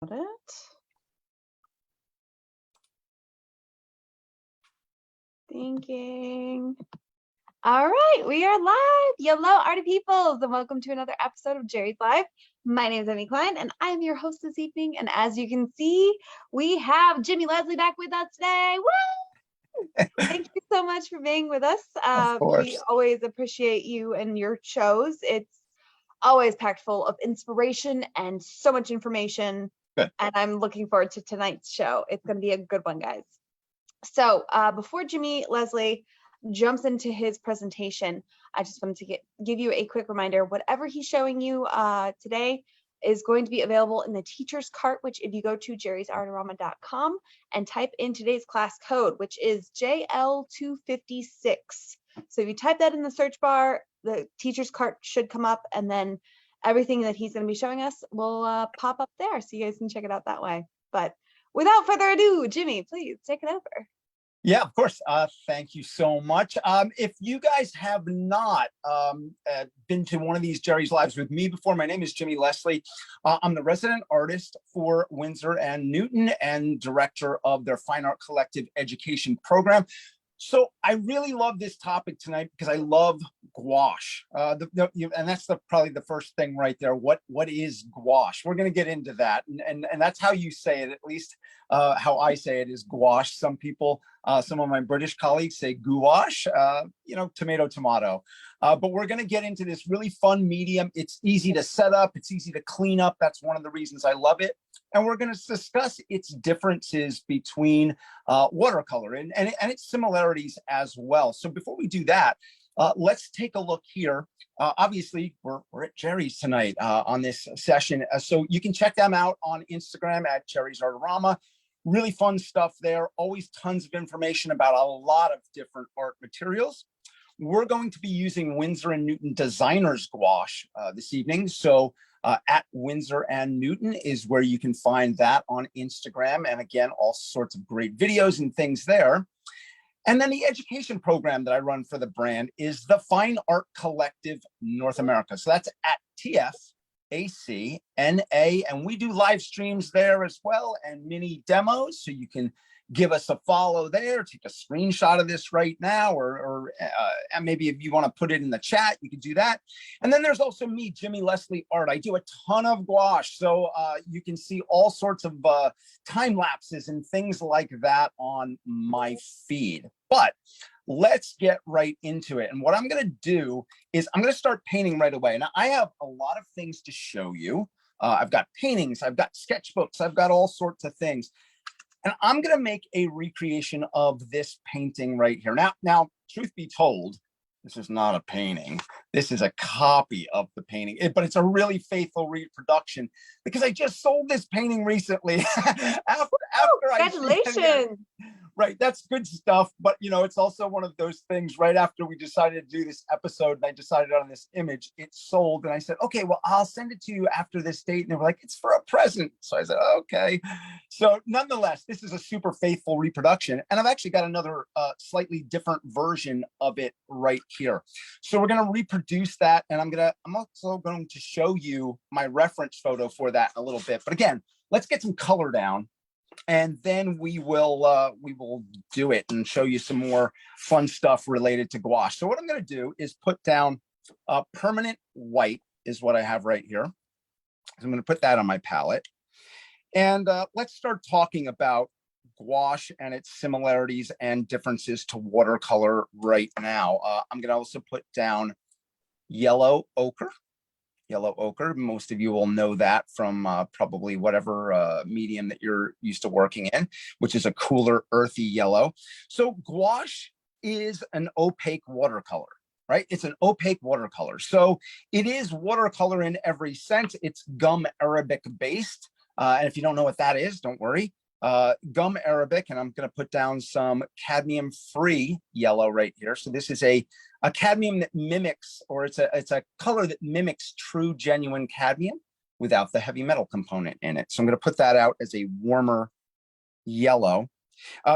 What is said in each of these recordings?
Got it. Thinking. All right, we are live. Hello, arty peoples, and welcome to another episode of Jerry's Live. My name is Emmy Klein, and I'm your host this evening. And as you can see, we have Jimmy Leslie back with us today. Woo! Thank you so much for being with us. Of course. We always appreciate you and your shows. It's always packed full of inspiration and so much information. Good. And I'm looking forward to tonight's show. It's going to be a good one, guys. So before Jimmy Leslie jumps into his presentation, I just wanted to give you a quick reminder. Whatever he's showing you today is going to be available in the teacher's cart, which if you go to JerrysArtarama.com and type in today's class code, which is JL256. So if you type that in the search bar, the teacher's cart should come up, and then everything that he's going to be showing us will pop up there, so you guys can check it out that way. But without further ado, Jimmy, please take it over. Yeah, of course. Thank you so much. If you guys have not been to one of these Jerry's Lives with me before, my name is Jimmy Leslie. I'm the resident artist for Winsor and Newton and director of their Fine Art Collective education program. So I really love this topic tonight because I love gouache, and that's probably the first thing right there. What is gouache? We're going to get into that, and that's how you say it. At least how I say it is gouache. Some people, some of my British colleagues say gouache. Tomato, tomato. But we're going to get into this really fun medium. It's easy to set up. It's easy to clean up. That's one of the reasons I love it. And we're going to discuss its differences between watercolor and its similarities as well. So before we do that, let's take a look here. Obviously, we're at Jerry's tonight on this session. So you can check them out on Instagram at JerrysArtarama. Really fun stuff there. Always tons of information about a lot of different art materials. We're going to be using Winsor and Newton Designers Gouache this evening. So at Winsor and Newton is where you can find that on Instagram. And again, all sorts of great videos and things there. And then the education program that I run for the brand is the Fine Art Collective North America. So that's at TFACNA. And we do live streams there as well and mini demos. So you can give us a follow there, take a screenshot of this right now, or maybe if you want to put it in the chat, you can do that. And then there's also me, Jimmy Leslie Art. I do a ton of gouache, so you can see all sorts of time lapses and things like that on my feed. But let's get right into it. And what I'm going to do is I'm going to start painting right away. Now, I have a lot of things to show you. I've got paintings, I've got sketchbooks, I've got all sorts of things. And I'm going to make a recreation of this painting right here. Now, truth be told, this is not a painting. This is a copy of the painting, but it's a really faithful reproduction because I just sold this painting recently. Congratulations. Right, that's good stuff. But, it's also one of those things right after we decided to do this episode and I decided on this image, it sold. And I said, okay, well, I'll send it to you after this date. And they were like, it's for a present. So I said, okay. So nonetheless, this is a super faithful reproduction. And I've actually got another slightly different version of it right here. So we're going to reproduce that. And I'm also going to show you my reference photo for that in a little bit. But again, let's get some color down. And then we will do it and show you some more fun stuff related to gouache. So what I'm going to do is put down permanent white is what I have right here. So I'm going to put that on my palette. And let's start talking about gouache and its similarities and differences to watercolor right now. I'm going to also put down yellow ochre. Most of you will know that from probably whatever medium that you're used to working in, which is a cooler, earthy yellow. So gouache is an opaque watercolor, right? It's an opaque watercolor. So it is watercolor in every sense. It's gum Arabic based. And if you don't know what that is, don't worry. Gum Arabic, and I'm going to put down some cadmium-free yellow right here. So this is a cadmium that mimics, or it's a color that mimics true, genuine cadmium without the heavy metal component in it. So I'm going to put that out as a warmer yellow.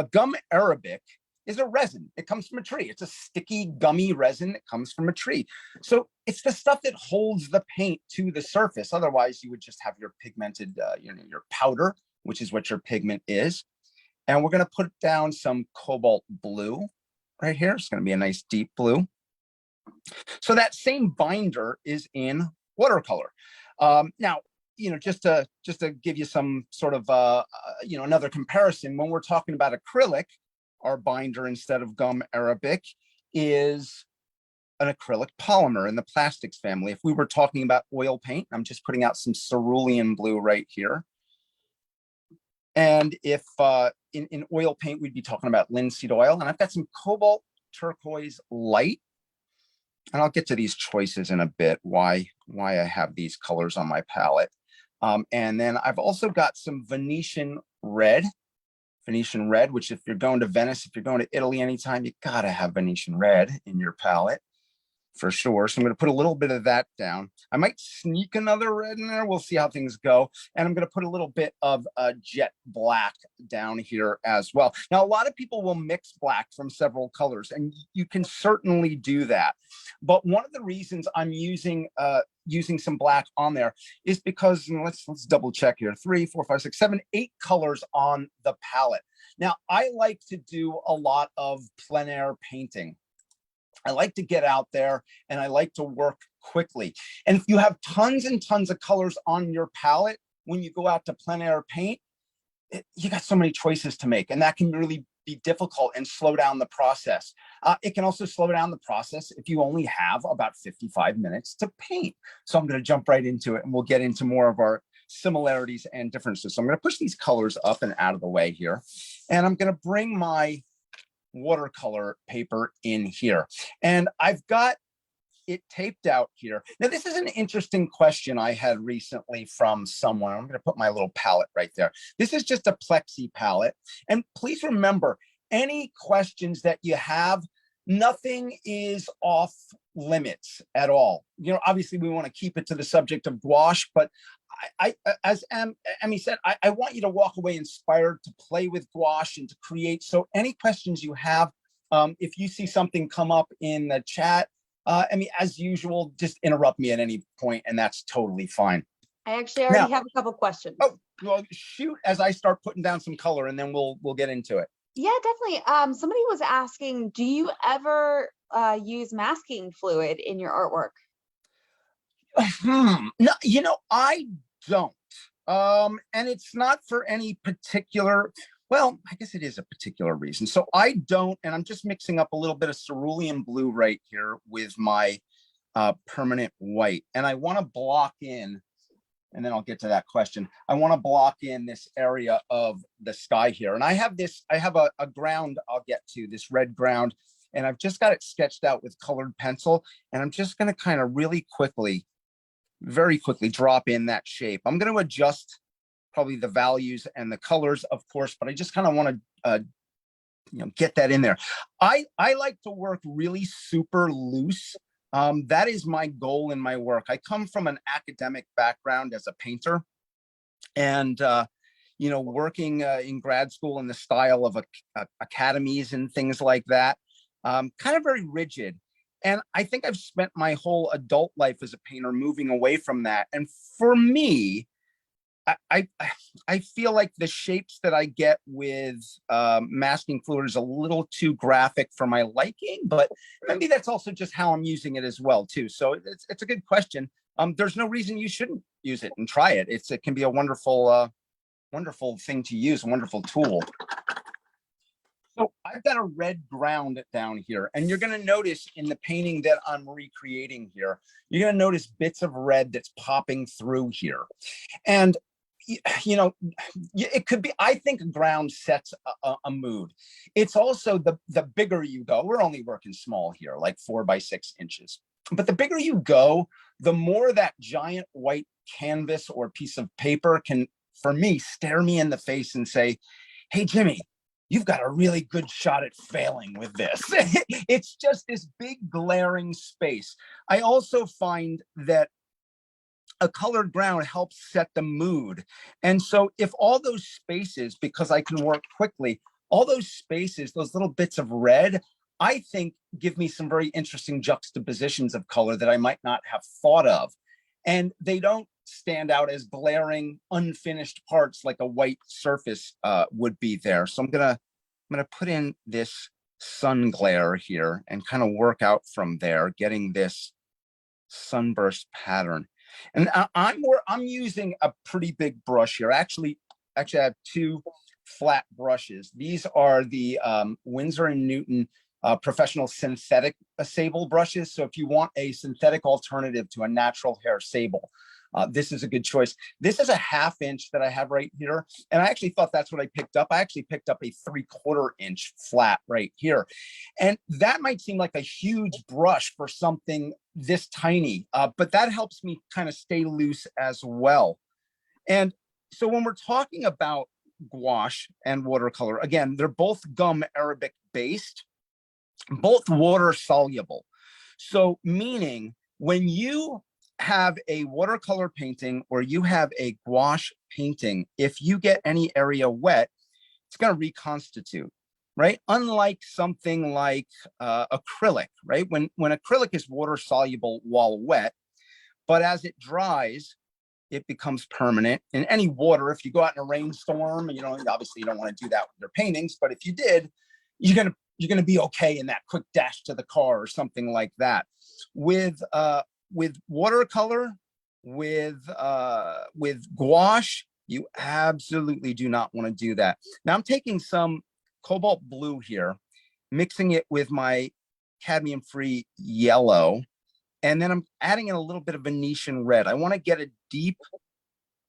Gum Arabic is a resin. It comes from a tree. It's a sticky, gummy resin that comes from a tree. So it's the stuff that holds the paint to the surface. Otherwise, you would just have your pigmented, your powder, which is what your pigment is. And we're going to put down some cobalt blue right here. It's going to be a nice deep blue. So that same binder is in watercolor. Now, just to give you some sort of, another comparison, when we're talking about acrylic, our binder instead of gum arabic is an acrylic polymer in the plastics family. If we were talking about oil paint, I'm just putting out some cerulean blue right here. And if in oil paint, we'd be talking about linseed oil. And I've got some cobalt turquoise light. And I'll get to these choices in a bit, why I have these colors on my palette. And then I've also got some Venetian red, which if you're going to Venice, if you're going to Italy anytime, you gotta have Venetian red in your palette for sure. So I'm going to put a little bit of that down. I might sneak another red in there. We'll see how things go. And I'm going to put a little bit of jet black down here as well. Now, a lot of people will mix black from several colors, and you can certainly do that. But one of the reasons I'm using some black on there is because, let's double check here. 3, 4, 5, 6, 7, 8 colors on the palette. Now, I like to do a lot of plein air painting. I like to get out there and I like to work quickly. And if you have tons and tons of colors on your palette, when you go out to plein air paint, you got so many choices to make, and that can really be difficult and slow down the process. It can also slow down the process if you only have about 55 minutes to paint. So I'm going to jump right into it, and we'll get into more of our similarities and differences. So I'm going to push these colors up and out of the way here, and I'm going to bring my watercolor paper in here, and I've got it taped out here. Now, this is an interesting question I had recently from someone. I'm going to put my little palette right there. This is just a plexi palette, and please remember, any questions that you have, nothing is off limits at all. Obviously we want to keep it to the subject of gouache, but I as Emmy said, I want you to walk away inspired to play with gouache and to create. So any questions you have, if you see something come up in the chat, Emmy, as usual, just interrupt me at any point, and that's totally fine. I actually already have a couple questions. Oh, well, shoot, as I start putting down some color, and then we'll get into it. Yeah, definitely. Somebody was asking, do you ever use masking fluid in your artwork? No, I don't. And it's not for any particular, well, I guess it is a particular reason. So I don't, and I'm just mixing up a little bit of cerulean blue right here with my permanent white. And I want to block in, and then I'll get to that question. I want to block in this area of the sky here. And I have a ground I'll get to, this red ground, and I've just got it sketched out with colored pencil. And I'm just going to kind of really quickly, very quickly drop in that shape. I'm going to adjust probably the values and the colors, of course, but I just kind of want to get that in there. I like to work really super loose. That is my goal in my work. I come from an academic background as a painter, and working in grad school in the style of academies and things like that, kind of very rigid. And I think I've spent my whole adult life as a painter moving away from that. And for me, I feel like the shapes that I get with masking fluid is a little too graphic for my liking, but maybe that's also just how I'm using it as well too. So it's a good question. There's no reason you shouldn't use it and try it. It can be a wonderful thing to use, a wonderful tool. So I've got a red ground down here, and you're going to notice in the painting that I'm recreating here, you're going to notice bits of red that's popping through here. And it could be, I think a ground sets a mood. It's also the bigger you go, we're only working small here, like 4 by 6 inches. But the bigger you go, the more that giant white canvas or piece of paper can, for me, stare me in the face and say, hey, Jimmy, you've got a really good shot at failing with this. It's just this big glaring space. I also find that a colored ground helps set the mood. And so if all those spaces, because I can work quickly, all those spaces, those little bits of red, I think give me some very interesting juxtapositions of color that I might not have thought of. And they don't stand out as glaring, unfinished parts like a white surface would be there. So I'm gonna put in this sun glare here and kind of work out from there, getting this sunburst pattern. And I'm using a pretty big brush here. Actually, I have two flat brushes. These are the Winsor and Newton professional synthetic sable brushes. So if you want a synthetic alternative to a natural hair sable, this is a good choice. This is a 1/2 inch that I have right here. And I actually thought that's what I picked up. I actually picked up a 3/4 inch flat right here. And that might seem like a huge brush for something this tiny, but that helps me kind of stay loose as well. And so when we're talking about gouache and watercolor, again, they're both gum Arabic based, both water soluble. So meaning when you have a watercolor painting or you have a gouache painting, if you get any area wet, it's going to reconstitute, right? Unlike something like acrylic, right? When acrylic is water soluble while wet, but as it dries, it becomes permanent. In any water, if you go out in a rainstorm, you know, obviously you don't want to do that with your paintings, but if you did, you're gonna be okay in that quick dash to the car or something like that. With watercolor, with gouache, you absolutely do not want to do that. Now I'm taking some cobalt blue here, mixing it with my cadmium-free yellow, and then I'm adding in a little bit of Venetian red. I want to get a deep,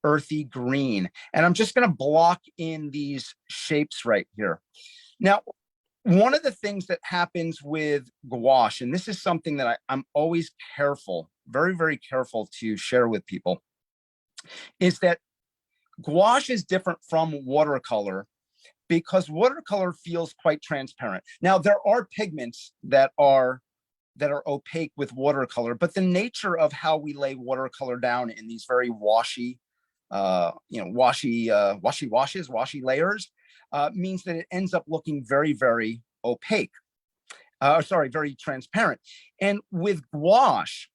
earthy green, and I'm just going to block in these shapes right here. Now, one of the things that happens with gouache, and this is something that I'm always careful, very, very careful to share with people, is that gouache is different from watercolor because watercolor feels quite transparent. Now, there are pigments that are opaque with watercolor, but the nature of how we lay watercolor down in these very washy, washy layers means that it ends up looking very, very opaque. Very transparent. And with gouache,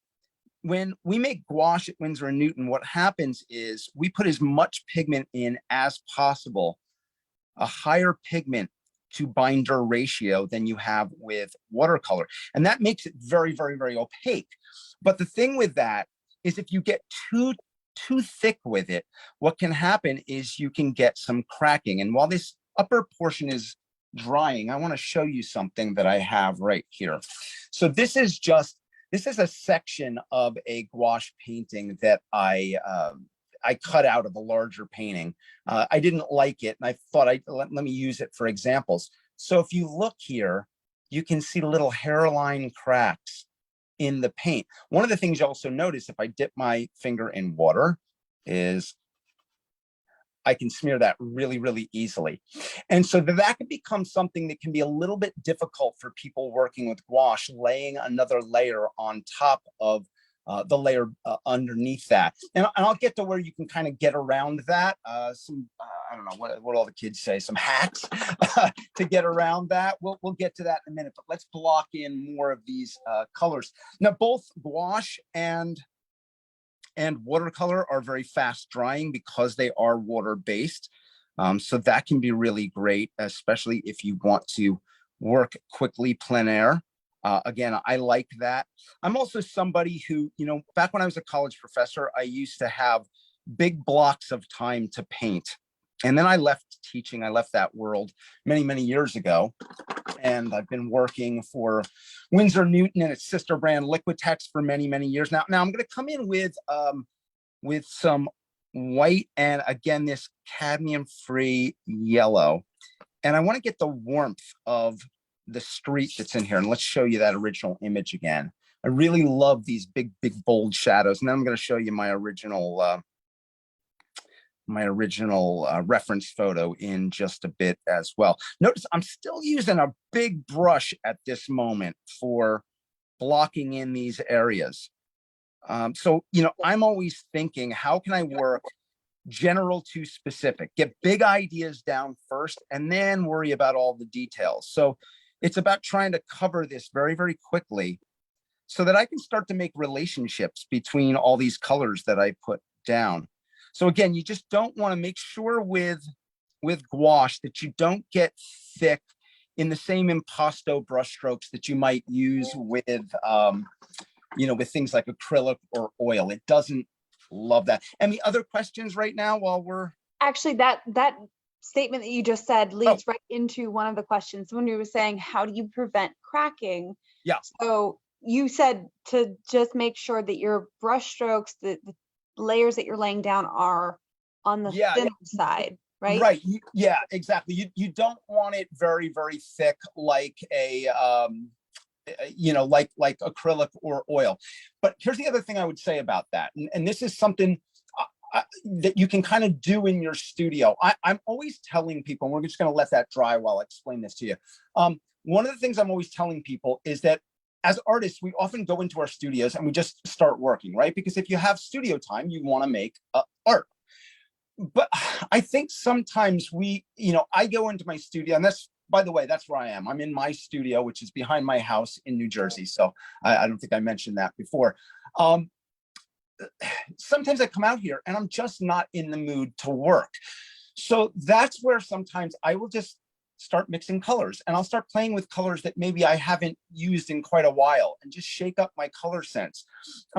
when we make gouache at Winsor and Newton, what happens is we put as much pigment in as possible, a higher pigment to binder ratio than you have with watercolor. And that makes it very, very, very opaque. But the thing with that is if you get too thick with it, what can happen is you can get some cracking. And while this upper portion is drying, I want to show you something that I have right here. So this is a section of a gouache painting that I cut out of a larger painting. I didn't like it, and I thought let me use it for examples. So if you look here, you can see little hairline cracks in the paint. One of the things you also notice if I dip my finger in water is I can smear that really, really easily. And so that can become something that can be a little bit difficult for people working with gouache, laying another layer on top of the layer underneath that. And I'll get to where you can kind of get around that. I don't know what all the kids say, some hacks to get around that. We'll get to that in a minute, but let's block in more of these colors. Now, both gouache and watercolor are very fast drying because they are water-based. So that can be really great, especially if you want to work quickly plein air. Again, I like that. I'm also somebody who, back when I was a college professor, I used to have big blocks of time to paint. And then I left teaching. I left that world many, many years ago. And I've been working for Winsor Newton and its sister brand Liquitex for many, many years now. Now I'm going to come in with some white and, again, this cadmium-free yellow. And I want to get the warmth of the street that's in here. And let's show you that original image again. I really love these big, big, bold shadows. And then I'm going to show you my original reference photo in just a bit as well. Notice I'm still using a big brush at this moment for blocking in these areas. So, I'm always thinking, how can I work general to specific. Get big ideas down first and then worry about all the details. So it's about trying to cover this very, very quickly so that I can start to make relationships between all these colors that I put down. So again, you just don't want to make sure with gouache that you don't get thick in the same impasto brush strokes that you might use with, with things like acrylic or oil. It doesn't love that. Any other questions right now while we're... Actually, that statement that you just said leads right into one of the questions when you were saying, how do you prevent cracking? Yeah. So you said to just make sure that your brush strokes, the layers that you're laying down are on the thinner side, right? Right. Yeah, exactly. You don't want it very, very thick like a, like acrylic or oil. But here's the other thing I would say about that. And this is something that you can kind of do in your studio. I'm always telling people, and we're just going to let that dry while I explain this to you. One of the things I'm always telling people is that as artists, we often go into our studios and we just start working, right? Because if you have studio time, you want to make art. But I think sometimes I go into my studio, and that's, by the way, that's where I am. I'm in my studio, which is behind my house in New Jersey. So I don't think I mentioned that before. Sometimes I come out here and I'm just not in the mood to work. So that's where sometimes I will just start mixing colors, and I'll start playing with colors that maybe I haven't used in quite a while and just shake up my color sense.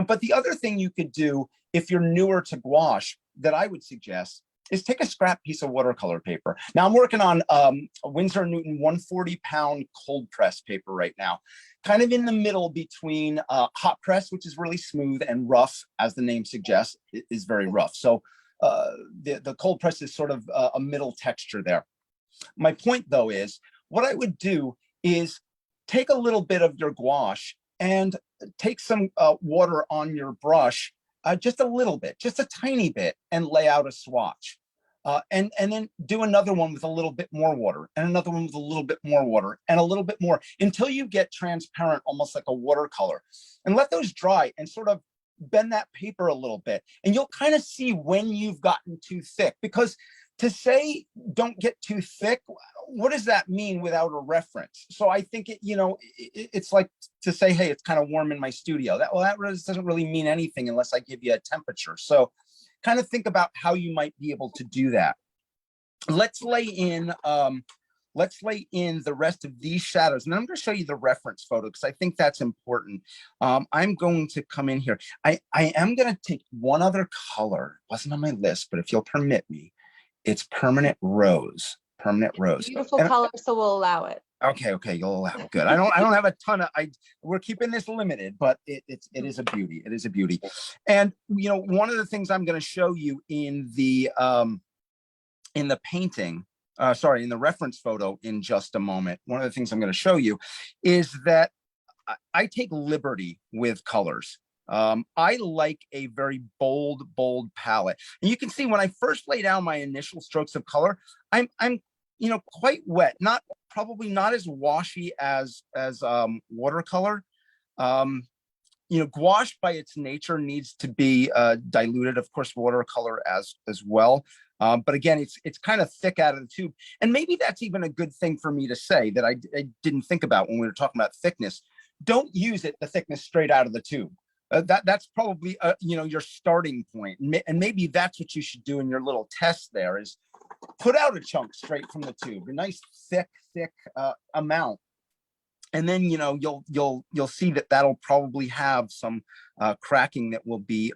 But the other thing you could do if you're newer to gouache that I would suggest is take a scrap piece of watercolor paper. Now I'm working on a Winsor Newton 140-pound cold press paper right now, kind of in the middle between hot press, which is really smooth, and rough, as the name suggests, it is very rough. So the cold press is sort of a middle texture there. My point, though, is what I would do is take a little bit of your gouache and take some water on your brush, just a little bit, just a tiny bit, and lay out a swatch. And then do another one with a little bit more water, and another one with a little bit more water, and a little bit more, until you get transparent, almost like a watercolor. And let those dry and sort of bend that paper a little bit. And you'll kind of see when you've gotten too thick, because to say don't get too thick, what does that mean without a reference? So I think it's like to say, hey, it's kind of warm in my studio. That doesn't really mean anything unless I give you a temperature. So kind of think about how you might be able to do that. Let's lay in the rest of these shadows, and then I'm going to show you the reference photo because I think that's important. I'm going to come in here. I am going to take one other color. Wasn't on my list, but if you'll permit me, it's permanent rose. Permanent rose. Beautiful color, so we'll allow it. Okay, you'll allow it. Good. I don't have a ton of. We're keeping this limited, but it is a beauty. It is a beauty. And one of the things I'm going to show you in the painting, in the reference photo in just a moment. One of the things I'm going to show you is that I take liberty with colors. I like a very bold palette. And you can see when I first lay down my initial strokes of color, I'm quite wet, probably not as washy as watercolor. Gouache by its nature needs to be diluted, of course, watercolor as well. But again, it's kind of thick out of the tube. And maybe that's even a good thing for me to say that I didn't think about when we were talking about thickness. Don't use the thickness straight out of the tube. That's probably your starting point, and maybe that's what you should do in your little test. There is put out a chunk straight from the tube, a nice thick amount, and then you'll see that that'll probably have some cracking that will be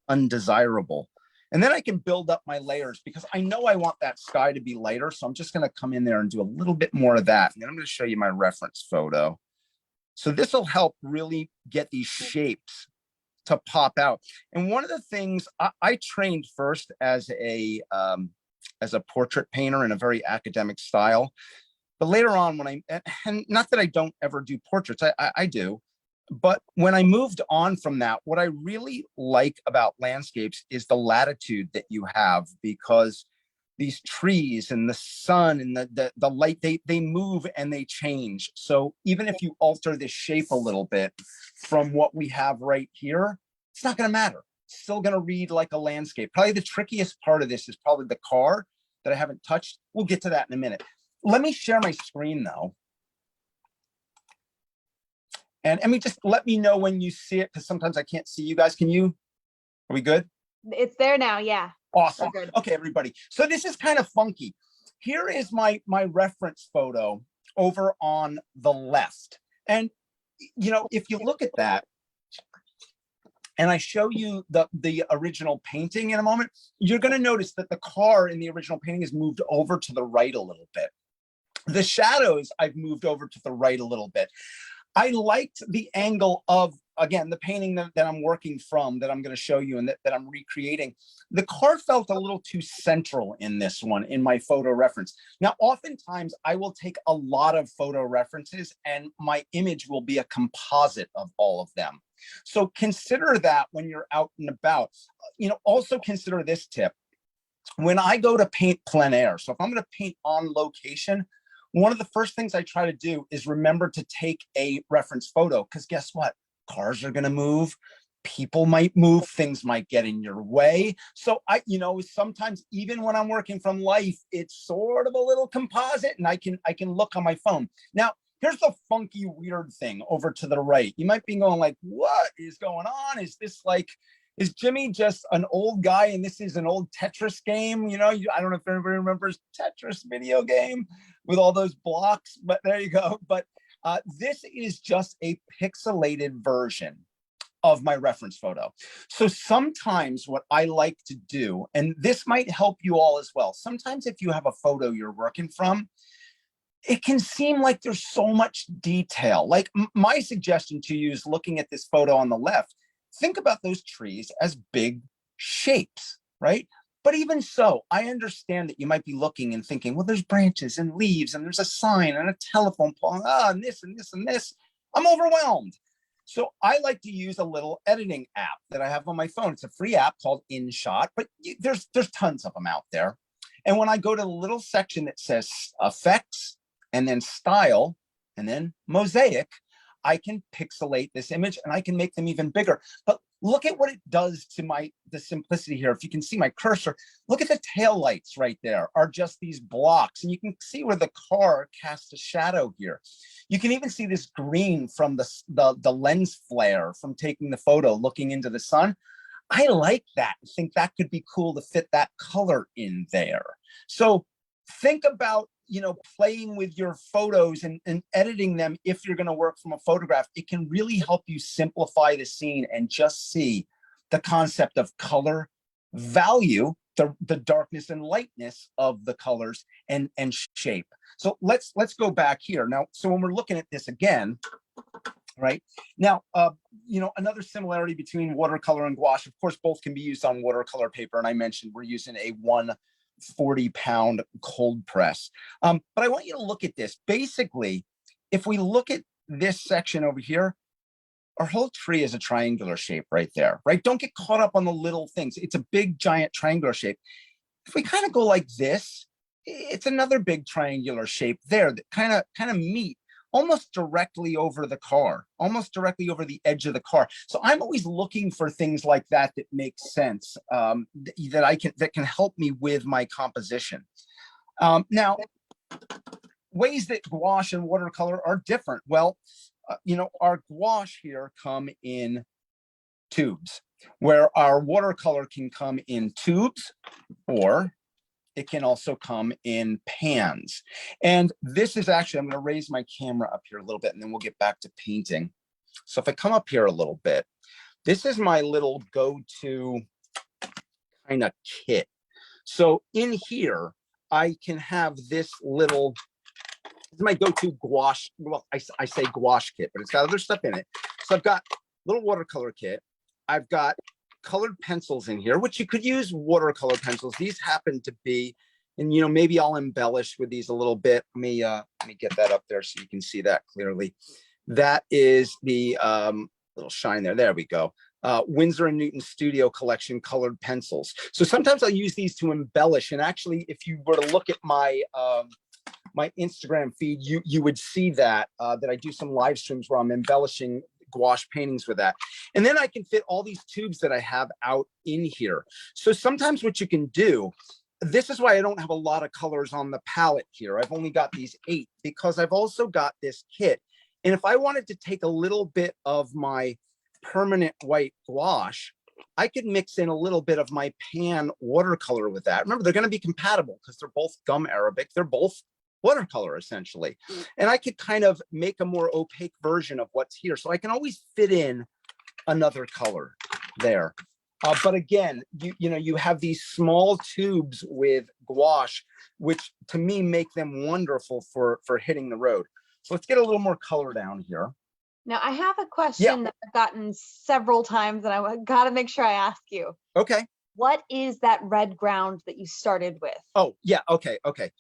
undesirable. And then I can build up my layers because I know I want that sky to be lighter, so I'm just going to come in there and do a little bit more of that, and then I'm going to show you my reference photo. So this will help really get these shapes to pop out. And one of the things I trained first as a portrait painter in a very academic style, but later on and not that I don't ever do portraits, I do, but when I moved on from that, what I really like about landscapes is the latitude that you have, because these trees and the sun and the light, they move and they change. So even if you alter the shape a little bit from what we have right here, it's not going to matter. still going to read like a landscape. Probably the trickiest part of this is probably the car that I haven't touched. We'll get to that in a minute. Let me share my screen though. And just let me know when you see it, because sometimes I can't see you guys. Can you? Are we good? It's there now. Yeah. Awesome. Okay, everybody. So this is kind of funky. Here is my reference photo over on the left. And, you know, if you look at that, and I show you the original painting in a moment, you're going to notice that the car in the original painting is moved over to the right a little bit. The shadows I've moved over to the right a little bit. I liked the angle of, again, the painting that I'm working from, that I'm going to show you and that I'm recreating. The car felt a little too central in this one, in my photo reference. Now, oftentimes I will take a lot of photo references and my image will be a composite of all of them. So consider that when you're out and about. You know, also consider this tip. When I go to paint plein air, so if I'm going to paint on location, one of the first things I try to do is remember to take a reference photo, because guess what? Cars are going to move. People might move. Things might get in your way. So you know, sometimes even when I'm working from life, it's sort of a little composite, and I can look on my phone. Now, here's the funky, weird thing over to the right. You might be going like, what is going on? Is this like, is Jimmy just an old guy and this is an old Tetris game? You know, I don't know if anybody remembers Tetris video game with all those blocks, but there you go. But this is just a pixelated version of my reference photo. So sometimes what I like to do, and this might help you all as well, sometimes if you have a photo you're working from, it can seem like there's so much detail. Like my suggestion to you is looking at this photo on the left, think about those trees as big shapes, right? But even so, I understand that you might be looking and thinking, well, there's branches and leaves and there's a sign and a telephone pole, and this and this and this. I'm overwhelmed. So I like to use a little editing app that I have on my phone. It's a free app called InShot, but there's tons of them out there. And when I go to the little section that says effects and then style and then mosaic, I can pixelate this image and I can make them even bigger. But look at what it does to the simplicity here. If you can see my cursor, look at the taillights right there are just these blocks. And you can see where the car casts a shadow here. You can even see this green from the lens flare from taking the photo, looking into the sun. I like that. I think that could be cool to fit that color in there. So think about, you know, playing with your photos and editing them. If you're going to work from a photograph, it can really help you simplify the scene and just see the concept of color, value, the darkness and lightness of the colors, and shape. So let's go back here now. So when we're looking at this again, right now, you know, another similarity between watercolor and gouache, of course, both can be used on watercolor paper. And I mentioned we're using a 140-pound cold press. But I want you to look at this. Basically, if we look at this section over here, our whole tree is a triangular shape right there, right? Don't get caught up on the little things. It's a big, giant triangular shape. If we kind of go like this, it's another big triangular shape there that kind of meet almost directly over the car, almost directly over the edge of the car. So I'm always looking for things like that that make sense, that can help me with my composition. Now, ways that gouache and watercolor are different. Well, you know, our gouache here come in tubes, where our watercolor can come in tubes, or it can also come in pans. And this is actually, I'm going to raise my camera up here a little bit and then we'll get back to painting. So if I come up here a little bit, this is my little go-to kind of kit. So in here, I can have this little, this is my go-to gouache. Well, I say gouache kit, but it's got other stuff in it. So I've got a little watercolor kit. I've got colored pencils in here, which you could use watercolor pencils. These happen to be, and you know, maybe I'll embellish with these a little bit. Let me get that up there so you can see that clearly. That is the little shine there. There we go. Winsor and Newton Studio Collection colored pencils. So sometimes I'll use these to embellish. And actually, if you were to look at my my Instagram feed, you would see that that I do some live streams where I'm embellishing gouache paintings with that. And then I can fit all these tubes that I have out in here. So sometimes what you can do, this is why I don't have a lot of colors on the palette here. I've only got these 8 because I've also got this kit. And if I wanted to take a little bit of my permanent white gouache, I could mix in a little bit of my pan watercolor with that. Remember, they're going to be compatible because they're both gum Arabic. They're both watercolor essentially. And I could kind of make a more opaque version of what's here. So I can always fit in another color there. But again, you have these small tubes with gouache, which to me make them wonderful for hitting the road. So let's get a little more color down here. Now, I have a question that I've gotten several times, and I got to make sure I ask you. Okay. What is that red ground that you started with? Oh, yeah. Okay.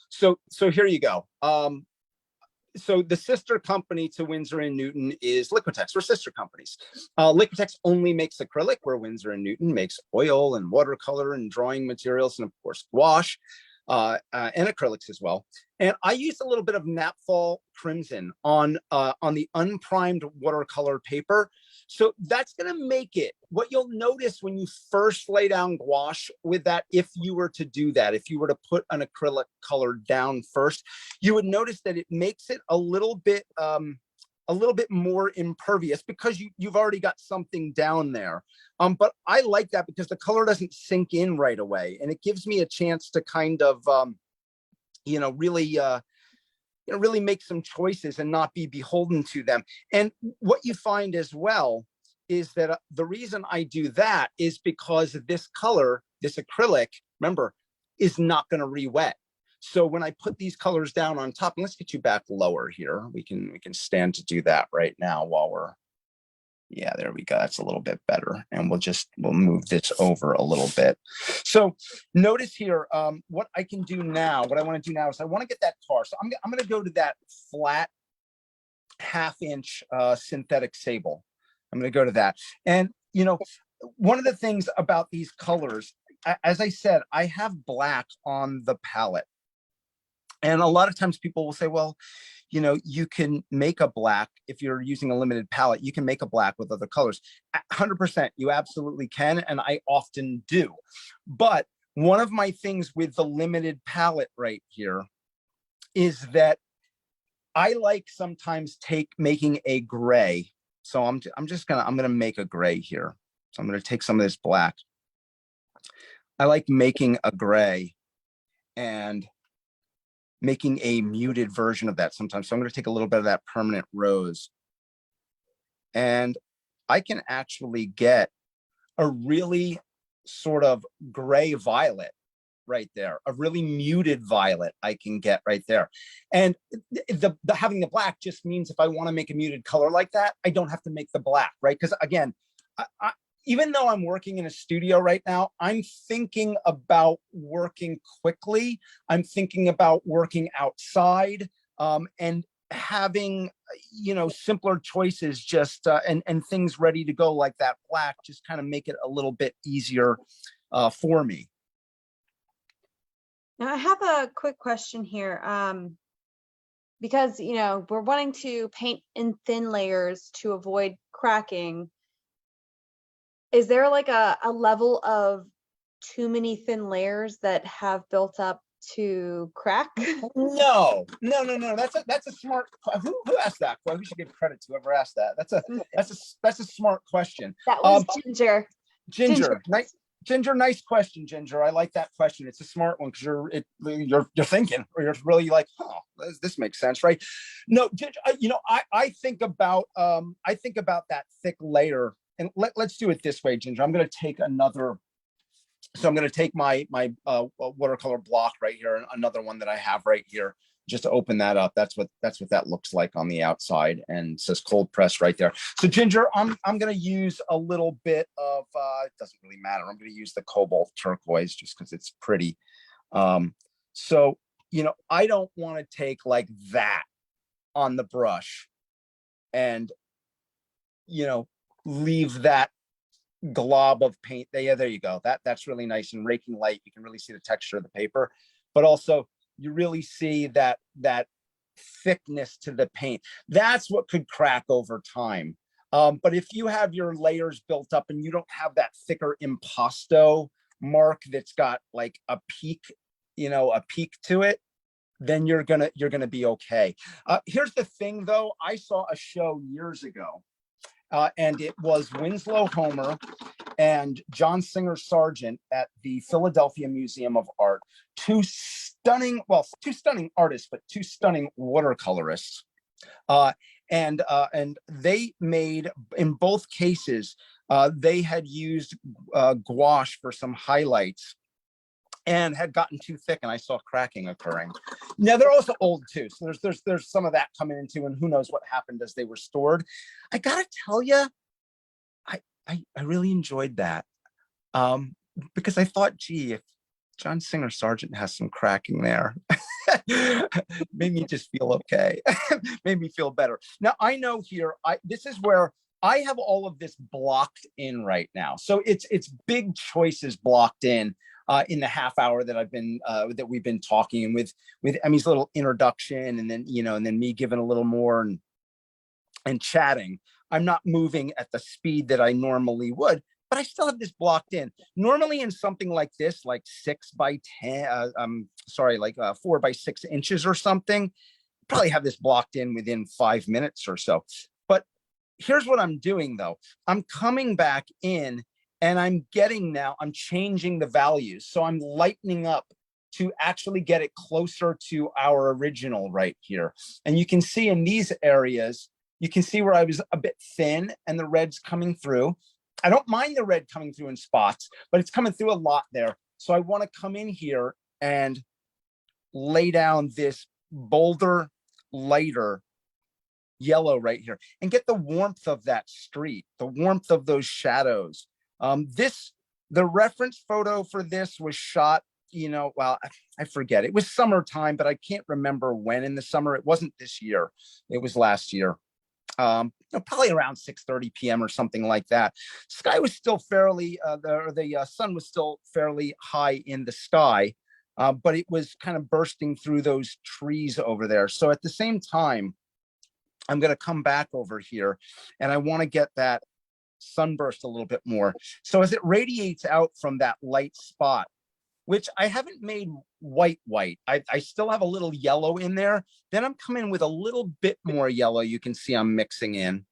So here you go. So the sister company to Winsor and Newton is Liquitex. We're sister companies. Liquitex only makes acrylic, where Winsor and Newton makes oil and watercolor and drawing materials, and of course gouache and acrylics as well. And I used a little bit of Naphtha Crimson on the unprimed watercolor paper. So that's going to make it, what you'll notice when you first lay down gouache with that, if you were to do that, if you were to put an acrylic color down first, you would notice that it makes it a little bit more impervious because you've already got something down there. But I like that because the color doesn't sink in right away, and it gives me a chance to kind of, really make some choices and not be beholden to them. And what you find as well is that the reason I do that is because this color, this acrylic, remember, is not going to re-wet. So when I put these colors down on top, and let's get you back lower here. We can stand to do that right now while we're, yeah, there we go. That's a little bit better. And we'll move this over a little bit. So notice here, what I can do now, what I want to do now is I want to get that tar. So I'm going to go to that flat 1/2-inch synthetic sable. I'm going to go to that. And, one of the things about these colors, as I said, I have black on the palette. And a lot of times people will say, well, you can make a black, if you're using a limited palette, you can make a black with other colors. 100%, you absolutely can. And I often do. But one of my things with the limited palette right here is that I like sometimes making a gray. So I'm going to make a gray here. So I'm going to take some of this black. I like making a gray and making a muted version of that sometimes. So I'm going to take a little bit of that permanent rose, and I can actually get a really sort of gray violet right there, a really muted violet I can get right there. And having the black just means if I want to make a muted color like that, I don't have to make the black, right? Because again, even though I'm working in a studio right now, I'm thinking about working quickly. I'm thinking about working outside, and having, simpler choices just, and things ready to go like that black, just kind of make it a little bit easier for me. Now I have a quick question here. Because, we're wanting to paint in thin layers to avoid cracking. Is there like a level of too many thin layers that have built up to crack? No. That's a smart. Who asked that? Well, we should give credit to whoever asked that. That's a smart question. That was Ginger. Ginger, nice question, Ginger. I like that question. It's a smart one because you're thinking, or you're really like, oh, this makes sense, right? No, Ginger. I think about that thick layer. And let's do it this way, Ginger. I'm going to take another. So I'm going to take my watercolor block right here, and another one that I have right here, just to open that up. That's what that looks like on the outside, and it says cold press right there. So Ginger, I'm going to use a little bit of. It doesn't really matter. I'm going to use the cobalt turquoise just because it's pretty. So I don't want to take like that on the brush, and leave that glob of paint. Yeah, there you go. That's really nice. And raking light, you can really see the texture of the paper, but also you really see that thickness to the paint. That's what could crack over time. But if you have your layers built up and you don't have that thicker impasto mark that's got like a peak, a peak to it, then you're gonna be okay. Here's the thing though, I saw a show years ago, and it was Winslow Homer and John Singer Sargent at the Philadelphia Museum of Art. Two stunning artists, but two stunning watercolorists. And they made, in both cases, they had used gouache for some highlights and had gotten too thick, and I saw cracking occurring. Now they're also old too, so there's some of that coming into, and who knows what happened as they were stored. I gotta tell you, I really enjoyed that, because I thought, gee, if John Singer Sargent has some cracking there, made me just feel okay, made me feel better. Now I know here, this is where I have all of this blocked in right now, so it's big choices blocked in the half hour that I've been that we've been talking, with Emmy's little introduction, and then me giving a little more and chatting. I'm not moving at the speed that I normally would, but I still have this blocked in. Normally in something like this, like 6 by 10, like 4 by 6 inches or something, probably have this blocked in within 5 minutes or so. But here's what I'm doing though. I'm coming back in, and I'm changing the values. So I'm lightening up to actually get it closer to our original right here. And you can see in these areas, you can see where I was a bit thin and the red's coming through. I don't mind the red coming through in spots, but it's coming through a lot there. So I want to come in here and lay down this bolder, lighter yellow right here and get the warmth of that street, the warmth of those shadows. The reference photo for this was shot, I forget. It was summertime, but I can't remember when in the summer. It wasn't this year. It was last year. Probably around 6:30 p.m. or something like that. Sky was still fairly, the sun was still fairly high in the sky, but it was kind of bursting through those trees over there. So at the same time, I'm going to come back over here, and I want to get that sunburst a little bit more. So as it radiates out from that light spot, which I haven't made white, I still have a little yellow in there. Then I'm coming with a little bit more yellow. You can see I'm mixing in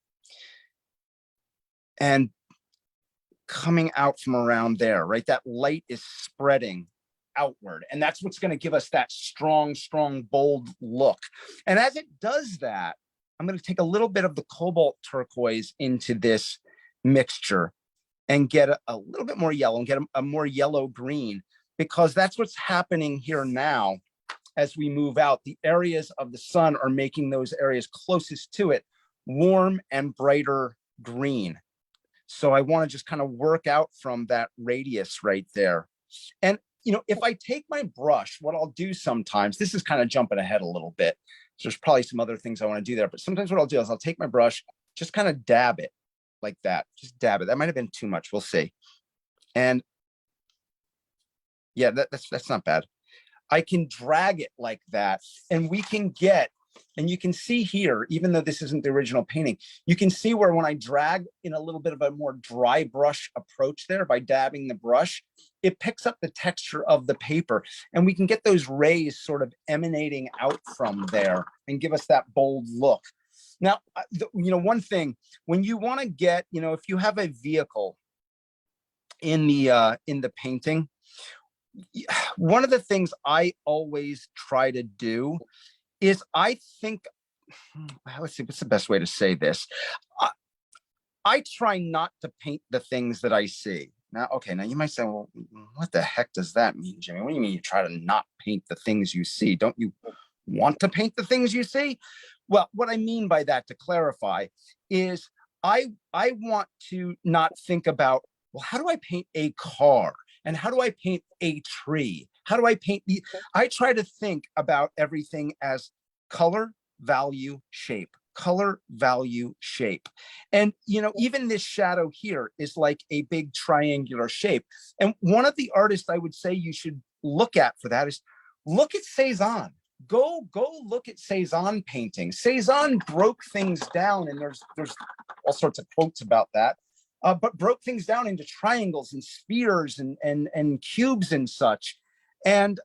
and coming out from around there, right? That light is spreading outward, and that's what's going to give us that strong, bold look. And as it does that, I'm going to take a little bit of the cobalt turquoise into this mixture and get a little bit more yellow and get a more yellow green, because that's what's happening here now. As we move out, the areas of the sun are making those areas closest to it warm and brighter green. So I want to just kind of work out from that radius right there. And if I take my brush, what I'll do sometimes, this is kind of jumping ahead a little bit, so there's probably some other things I want to do there, but sometimes what I'll do is I'll take my brush, just kind of dab it like that. Just dab it. That might have been too much. We'll see. And yeah, that's not bad. I can drag it like that, and we can get, and you can see here, even though this isn't the original painting, you can see where when I drag in a little bit of a more dry brush approach there by dabbing the brush, it picks up the texture of the paper, and we can get those rays sort of emanating out from there and give us that bold look. Now, one thing, when you want to get, if you have a vehicle in the painting, one of the things I always try to do is let's see, what's the best way to say this? I try not to paint the things that I see. Now, okay, now you might say, well, what the heck does that mean, Jimmy? What do you mean you try to not paint the things you see? Don't you want to paint the things you see? Well, what I mean by that, to clarify, is I want to not think about, well, how do I paint a car? And how do I paint a tree? How do I paint I try to think about everything as color, value, shape. Color, value, shape. And, even this shadow here is like a big triangular shape. And one of the artists I would say you should look at for that is look at Cezanne. go look at Cezanne paintings. Cezanne broke things down, and there's all sorts of quotes about that. But broke things down into triangles and spheres and cubes and such. And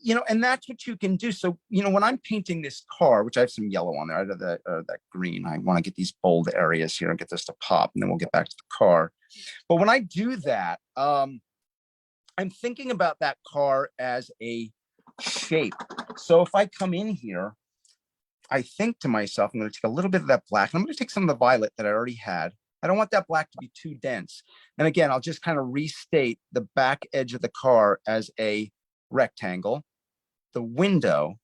you know, and that's what you can do. So, you know, when I'm painting this car, which I have some yellow on there, out of that green, I want to get these bold areas here and get this to pop, and then we'll get back to the car. But when I do that, I'm thinking about that car as a shape. So if I come in here, I think to myself, I'm going to take a little bit of that black, and I'm going to take some of the violet that I already had. I don't want that black to be too dense. And again, I'll just kind of restate the back edge of the car as a rectangle, the window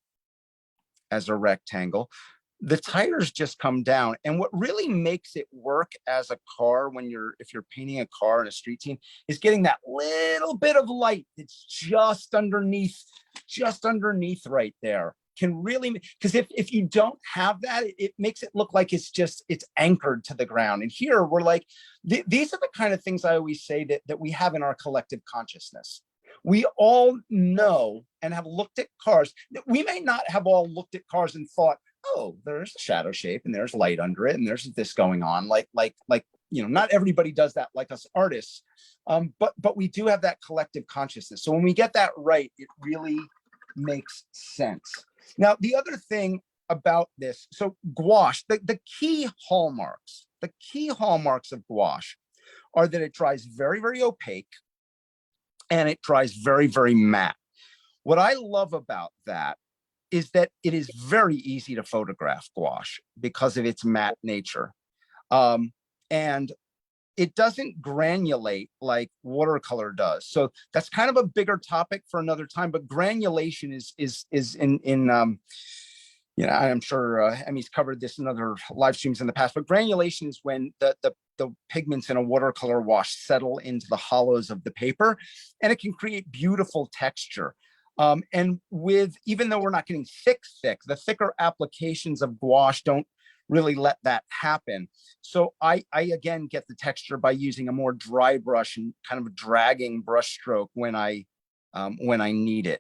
as a rectangle. The tires just come down. And what really makes it work as a car if you're painting a car in a street scene is getting that little bit of light that's just underneath right there. Can really, because if you don't have that, it makes it look like it's anchored to the ground. And here we're like, these are the kind of things I always say that we have in our collective consciousness. We all know and have looked at cars. We may not have all looked at cars and thought, oh, there's a shadow shape and there's light under it and there's this going on. Like, you know, not everybody does that like us artists, but we do have that collective consciousness. So when we get that right, it really makes sense. Now, the other thing about this, so gouache, the key hallmarks of gouache are that it dries very, very opaque and it dries very, very matte. What I love about that is that it is very easy to photograph gouache because of its matte nature. And it doesn't granulate like watercolor does. So that's kind of a bigger topic for another time, but granulation is you know, I'm sure Emmy's covered this in other live streams in the past, but granulation is when the pigments in a watercolor wash settle into the hollows of the paper, and it can create beautiful texture. And even though we're not getting thick, the thicker applications of gouache don't really let that happen. So I again get the texture by using a more dry brush and kind of a dragging brush stroke when I need it.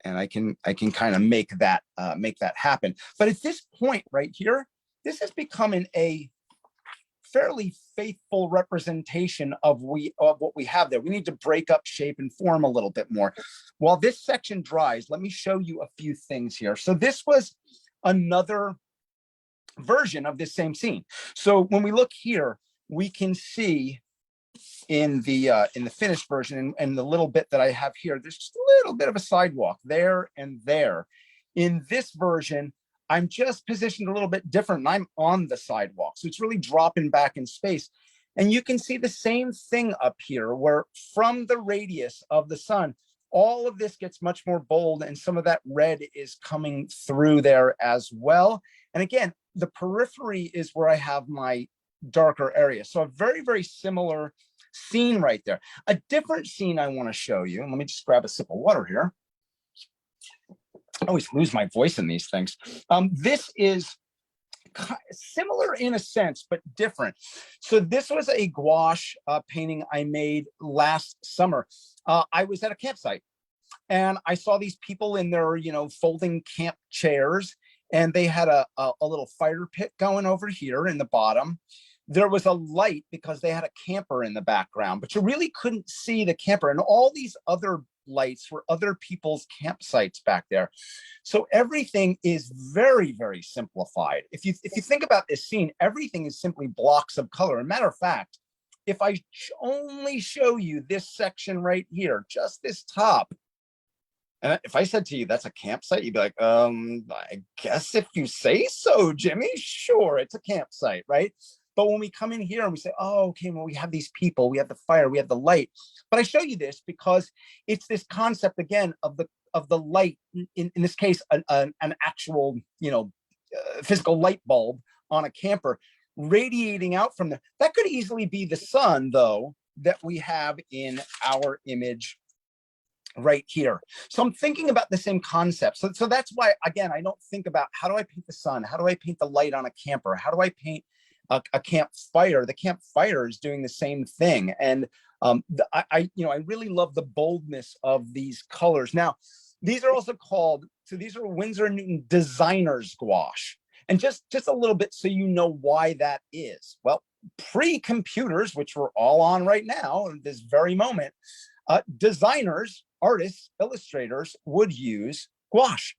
And I can kind of make that happen. But at this point right here, this is becoming a fairly faithful representation of what we have there. We need to break up shape and form a little bit more. While this section dries, let me show you a few things here. So this was another version of this same scene. So when we look here, we can see in the finished version and the little bit that I have here, there's just a little bit of a sidewalk there and there. In this version, I'm just positioned a little bit different and I'm on the sidewalk. So it's really dropping back in space. And you can see the same thing up here where from the radius of the sun, all of this gets much more bold and some of that red is coming through there as well. And again, the periphery is where I have my darker area. So a very, very similar scene right there. A different scene I want to show you. And let me just grab a sip of water here. I always lose my voice in these things. This is similar in a sense, but different. So this was a gouache painting I made last summer. I was at a campsite and I saw these people in their, you know, folding camp chairs, and they had a little fire pit going over here in the bottom. There was a light because they had a camper in the background, but you really couldn't see the camper, and all these other lights were other people's campsites back there. So everything is very, very simplified. If you think about this scene, everything is simply blocks of color. And matter of fact, if I only show you this section right here, just this top, and if I said to you, that's a campsite, you'd be like, I guess if you say so, Jimmy, sure, it's a campsite, right? But when we come in here and we say, oh, okay, well, we have these people, we have the fire, we have the light. But I show you this because it's this concept, again, of the light, in this case, an actual, you know, physical light bulb on a camper radiating out from there. That could easily be the sun, though, that we have in our image right here. So I'm thinking about the same concept. So that's why, again, I don't think about how do I paint the sun? How do I paint the light on a camper? How do I paint a campfire? The campfire is doing the same thing. And I really love the boldness of these colors. Now, These are also called, so these are Winsor Newton designers gouache. And just a little bit so you know why that is. Well, pre-computers, which we're all on right now in this very moment, designers, artists, illustrators would use gouache.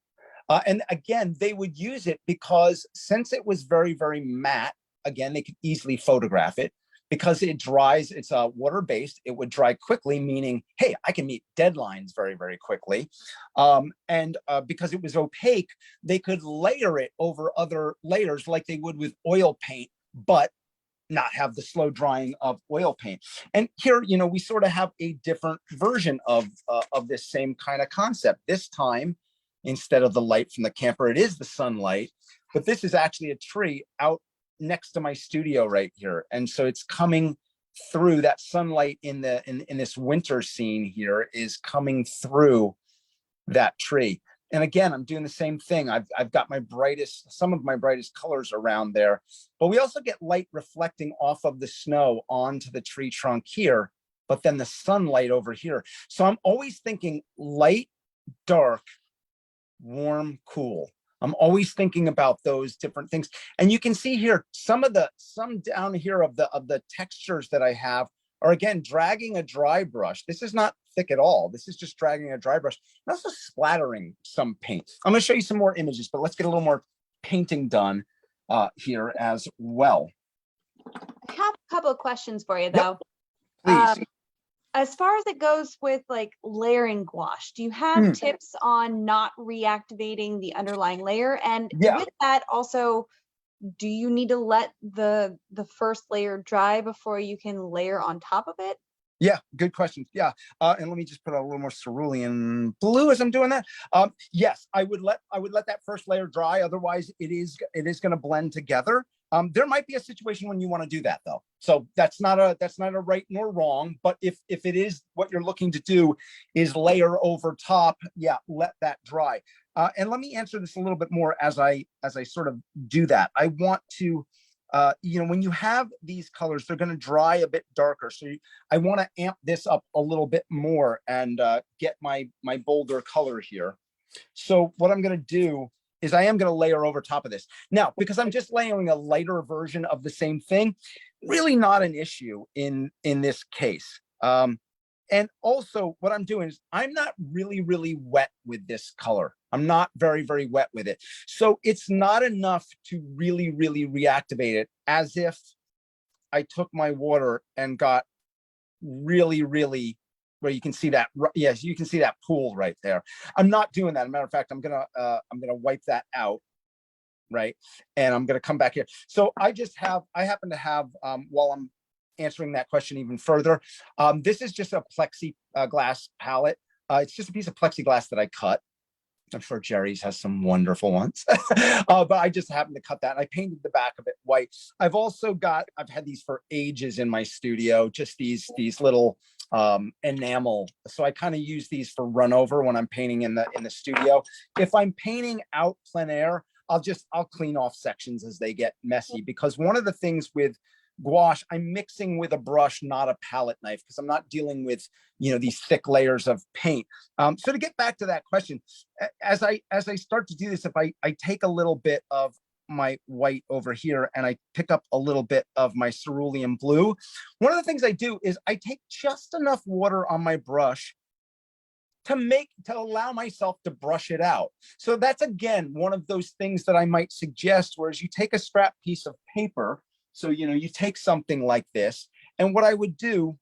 And again, they would use it because since it was very, very matte, again, they could easily photograph it. Because it dries, it's water-based, it would dry quickly, meaning, hey, I can meet deadlines very, very quickly. And because it was opaque, they could layer it over other layers like they would with oil paint, but not have the slow drying of oil paint. And here, you know, we sort of have a different version of this same kind of concept. This time, instead of the light from the camper, it is the sunlight, but this is actually a tree out next to my studio right here. And so it's coming through that sunlight in this winter scene here is coming through that tree. And again, I'm doing the same thing. I've got some of my brightest colors around there, but we also get light reflecting off of the snow onto the tree trunk here, but then the sunlight over here. So I'm always thinking light, dark, warm, cool. I'm always thinking about those different things. And you can see here, some down here of the textures that I have are, again, dragging a dry brush. This is not thick at all. This is just dragging a dry brush and also splattering some paint. I'm going to show you some more images, but let's get a little more painting done here as well. I have a couple of questions for you, though. Yep, please. As far as it goes with like layering gouache, do you have tips on not reactivating the underlying layer? And with that also, do you need to let the first layer dry before you can layer on top of it? Yeah, good question. Yeah, and let me just put a little more cerulean blue as I'm doing that. Yes, I would let that first layer dry. Otherwise, it is going to blend together. There might be a situation when you want to do that, though. So that's not a right nor wrong. But if it is what you're looking to do is layer over top, yeah, let that dry. And let me answer this a little bit more as I sort of do that. I want to, you know, when you have these colors, they're going to dry a bit darker. So I want to amp this up a little bit more and get my bolder color here. So what I'm going to do is I am going to layer over top of this. Now, because I'm just layering a lighter version of the same thing, really not an issue in this case. And also what I'm doing is I'm not really, really wet with this color. I'm not very, very wet with it. So it's not enough to really, really reactivate it as if I took my water and got really, really, where you can see that. Yes, you can see that pool right there. I'm not doing that. As a matter of fact, I'm gonna wipe that out, right? And I'm gonna come back here. So I happen to have, while I'm answering that question even further, this is just a plexiglass palette. It's just a piece of plexiglass that I cut. I'm sure Jerry's has some wonderful ones, but I just happened to cut that. And I painted the back of it white. I've had these for ages in my studio, just these little enamel. So I kind of use these for run over when I'm painting in the studio. If I'm painting out plein air, I'll clean off sections as they get messy, because one of the things with gouache, I'm mixing with a brush, not a palette knife, because I'm not dealing with, you know, these thick layers of paint. So to get back to that question, as I start to do this, if I take a little bit of my white over here and I pick up a little bit of my cerulean blue, one of the things I do is I take just enough water on my brush to allow myself to brush it out. So that's, again, one of those things that I might suggest, whereas you take a scrap piece of paper. So, you know, you take something like this, and what I would do,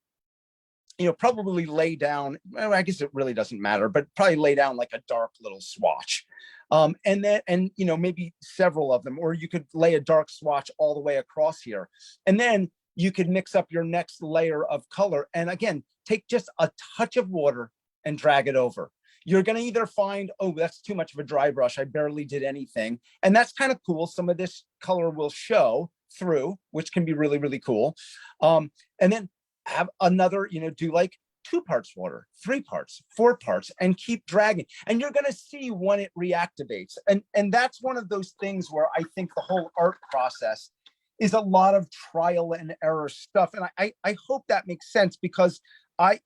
you know, probably lay down, well, I guess it really doesn't matter, but probably lay down like a dark little swatch. And you know, maybe several of them, or you could lay a dark swatch all the way across here. And then you could mix up your next layer of color. And again, take just a touch of water and drag it over. You're going to either find, oh, that's too much of a dry brush, I barely did anything. And that's kind of cool. Some of this color will show through, which can be really, really cool. And then have another, you know, do like 2 parts water, 3 parts, 4 parts, and keep dragging. And you're going to see when it reactivates. And that's one of those things where I think the whole art process is a lot of trial and error stuff. And I hope that makes sense, because I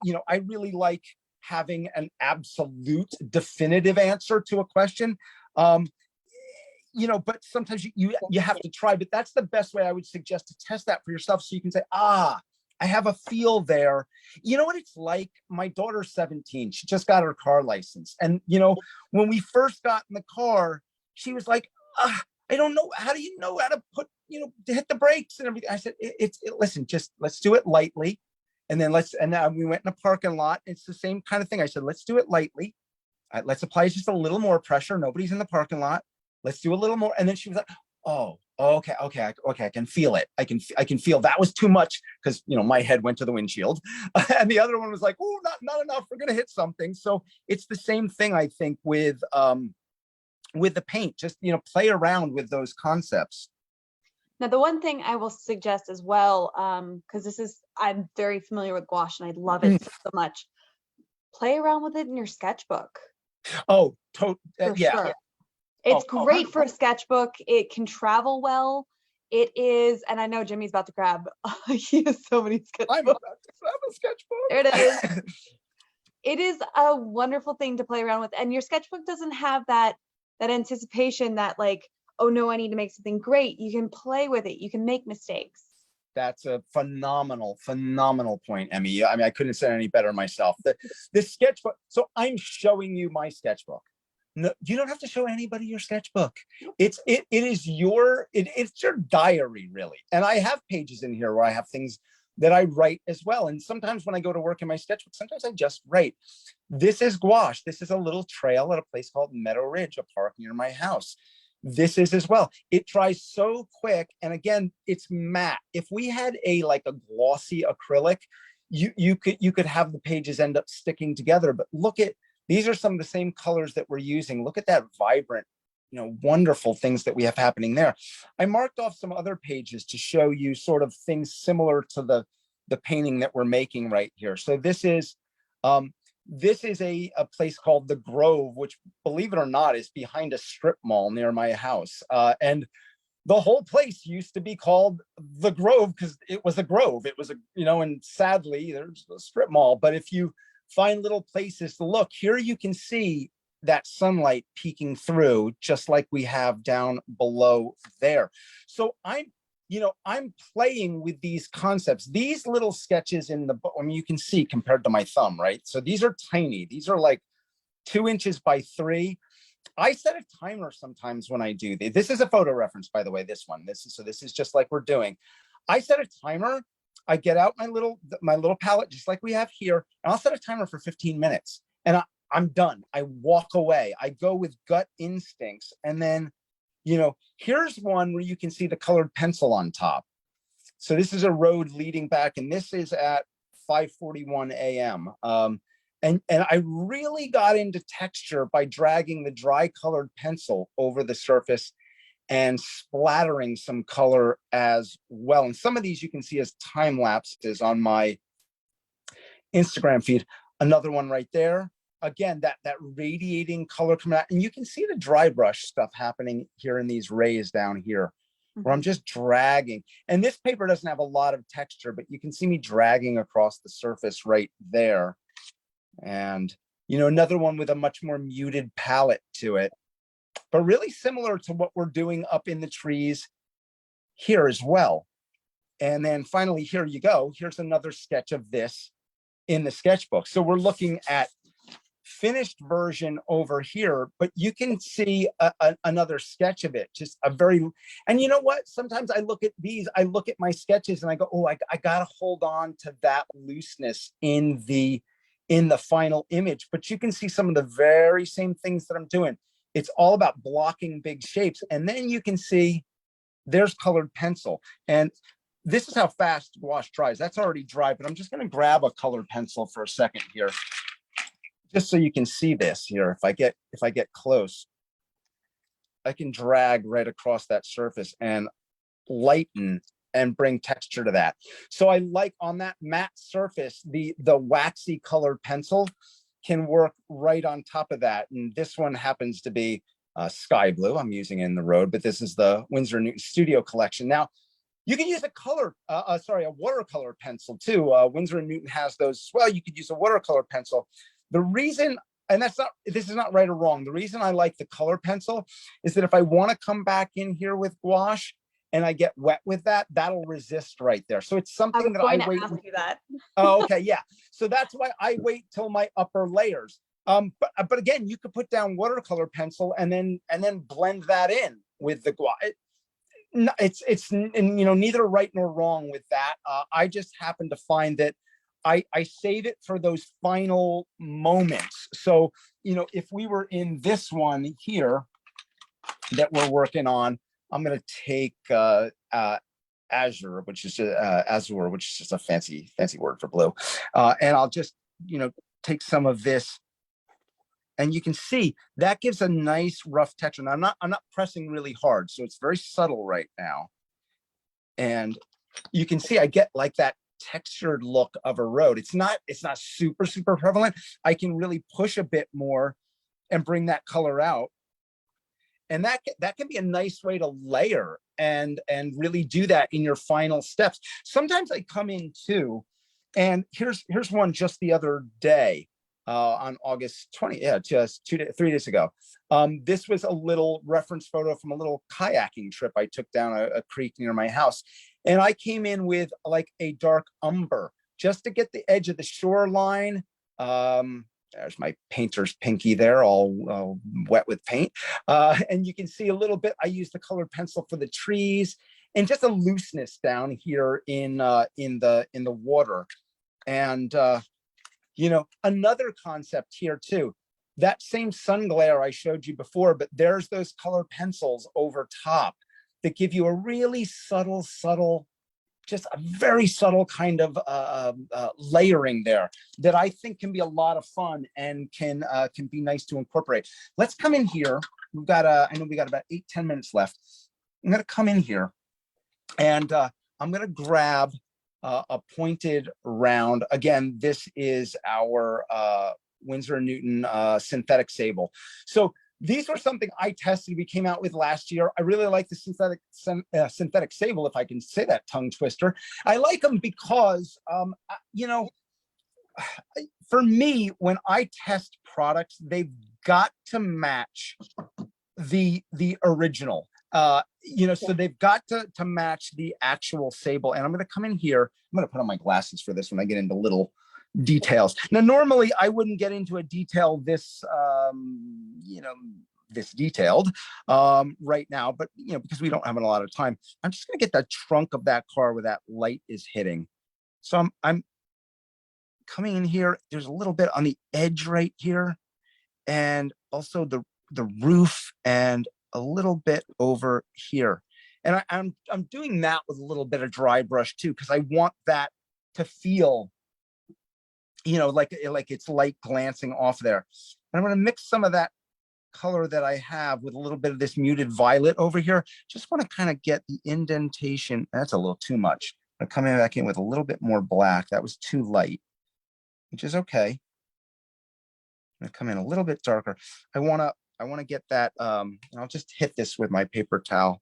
really like having an absolute definitive answer to a question. But sometimes you have to try, but that's the best way I would suggest to test that for yourself. So you can say, I have a feel there. You know what it's like? My daughter's 17. She just got her car license. And, when we first got in the car, she was like, I don't know. How do you know how to put, to hit the brakes and everything? I said, listen, just let's do it lightly. And then we went in a parking lot. It's the same kind of thing. I said, let's do it lightly. Let's apply just a little more pressure. Nobody's in the parking lot. Let's do a little more. And then she was like, oh, okay. I can feel it. I can feel that was too much because, my head went to the windshield. And the other one was like, oh, not enough. We're going to hit something. So it's the same thing, I think, with the paint. Just, play around with those concepts. Now, the one thing I will suggest as well, because I'm very familiar with gouache and I love it so much. Play around with it in your sketchbook. Oh, yeah. Sure. It's great for a sketchbook. It can travel well. It is, and I know Jimmy's about to grab. He has so many sketchbooks. I'm about to grab a sketchbook. There it is. It is a wonderful thing to play around with, and your sketchbook doesn't have that anticipation that like, oh no, I need to make something great. You can play with it. You can make mistakes. That's a phenomenal point, Emmy. I mean, I couldn't say it any better myself. The sketchbook. So I'm showing you my sketchbook. No, you don't have to show anybody your sketchbook. It's your diary, really. And I have pages in here where I have things that I write as well. And sometimes when I go to work in my sketchbook, sometimes I just write. This is gouache. This is a little trail at a place called Meadow Ridge, a park near my house. This is as well. It dries so quick. And again, it's matte. If we had a glossy acrylic, you could have the pages end up sticking together. But look at, these are some of the same colors that we're using. Look at that vibrant, wonderful things that we have happening there. I marked off some other pages to show you sort of things similar to the painting that we're making right here. So this is a place called The Grove, which, believe it or not, is behind a strip mall near my house. And the whole place used to be called The Grove because it was a grove. It was and sadly, there's a strip mall. But if you find little places to look, here you can see that sunlight peeking through, just like we have down below there. So I'm playing with these concepts. These little sketches in the book, I mean, you can see compared to my thumb, right? So these are tiny. These are like 2 inches by 3. I set a timer sometimes when I do these. This is a photo reference, by the way, this one. This is just like we're doing. I set a timer. I get out my little palette, just like we have here, and I'll set a timer for 15 minutes. And I'm done. I walk away. I go with gut instincts. And then, here's one where you can see the colored pencil on top. So this is a road leading back, and this is at 5:41 a.m. And I really got into texture by dragging the dry colored pencil over the surface and splattering some color as well. And some of these you can see as time lapses on my Instagram feed. Another one right there. Again, that radiating color coming out. And you can see the dry brush stuff happening here in these rays down here, where I'm just dragging. And this paper doesn't have a lot of texture, but you can see me dragging across the surface right there. And, another one with a much more muted palette to it, but really similar to what we're doing up in the trees here as well. And then finally, here you go. Here's another sketch of this in the sketchbook. So we're looking at finished version over here, but you can see another sketch of it. And you know what? Sometimes I look at my sketches and I go, oh, I got to hold on to that looseness in the final image. But you can see some of the very same things that I'm doing. It's all about blocking big shapes. And then you can see there's colored pencil. And this is how fast gouache dries. That's already dry, but I'm just going to grab a colored pencil for a second here, just so you can see this here. If I get close, I can drag right across that surface and lighten and bring texture to that. So I like on that matte surface, the waxy colored pencil can work right on top of that. And this one happens to be sky blue. I'm using in the road, but this is the Winsor Newton Studio Collection. Now, you can use a watercolor pencil too. Winsor Newton has those as well. You could use a watercolor pencil. The reason, and this is not right or wrong. The reason I like the color pencil is that if I want to come back in here with gouache and I get wet with that, that'll resist right there. So it's I something was that going I to wait. ask you that. Oh, okay, yeah. So that's why I wait till my upper layers. But again, you could put down watercolor pencil and then blend that in with the gouache. It's neither right nor wrong with that. I just happen to find that I save it for those final moments. So if we were in this one here that we're working on, I'm going to take azure, which is just a fancy word for blue, and I'll just take some of this. And you can see that gives a nice rough texture. And I'm not pressing really hard, so it's very subtle right now. And you can see I get like that textured look of a road. It's not super prevalent. I can really push a bit more and bring that color out. And that can be a nice way to layer and really do that in your final steps. Sometimes I come in too, and here's one just the other day. On August 20th, yeah, just 3 days ago. This was a little reference photo from a little kayaking trip I took down a creek near my house. And I came in with like a dark umber just to get the edge of the shoreline. There's my painter's pinky there, all wet with paint. And you can see a little bit, I used the colored pencil for the trees and just a looseness down here in the water. And another concept here too, that same sun glare I showed you before, but there's those color pencils over top that give you a really subtle, just a very subtle kind of layering there that I think can be a lot of fun and can be nice to incorporate. Let's come in here. I know we got about 8-10 minutes left. I'm gonna come in here and I'm gonna grab a pointed round. Again, this is our Winsor Newton synthetic sable. So these were something I tested. We came out with last year. I really like the synthetic sable, if I can say that tongue twister. I like them because, for me, when I test products, they've got to match the original. So they've got to match the actual sable. And I'm going to come in here. I'm going to put on my glasses for this when I get into little details. Now, normally I wouldn't get into a detail this, this detailed right now, but because we don't have a lot of time, I'm just going to get the trunk of that car where that light is hitting. So I'm coming in here. There's a little bit on the edge right here, and also the roof and a little bit over here. And I'm doing that with a little bit of dry brush too, because I want that to feel, like it's light glancing off there. And I'm going to mix some of that color that I have with a little bit of this muted violet over here. Just want to kind of get the indentation. That's a little too much. I'm coming back in with a little bit more black. That was too light, which is okay. I'm going to come in a little bit darker. I want to get that. I'll just hit this with my paper towel.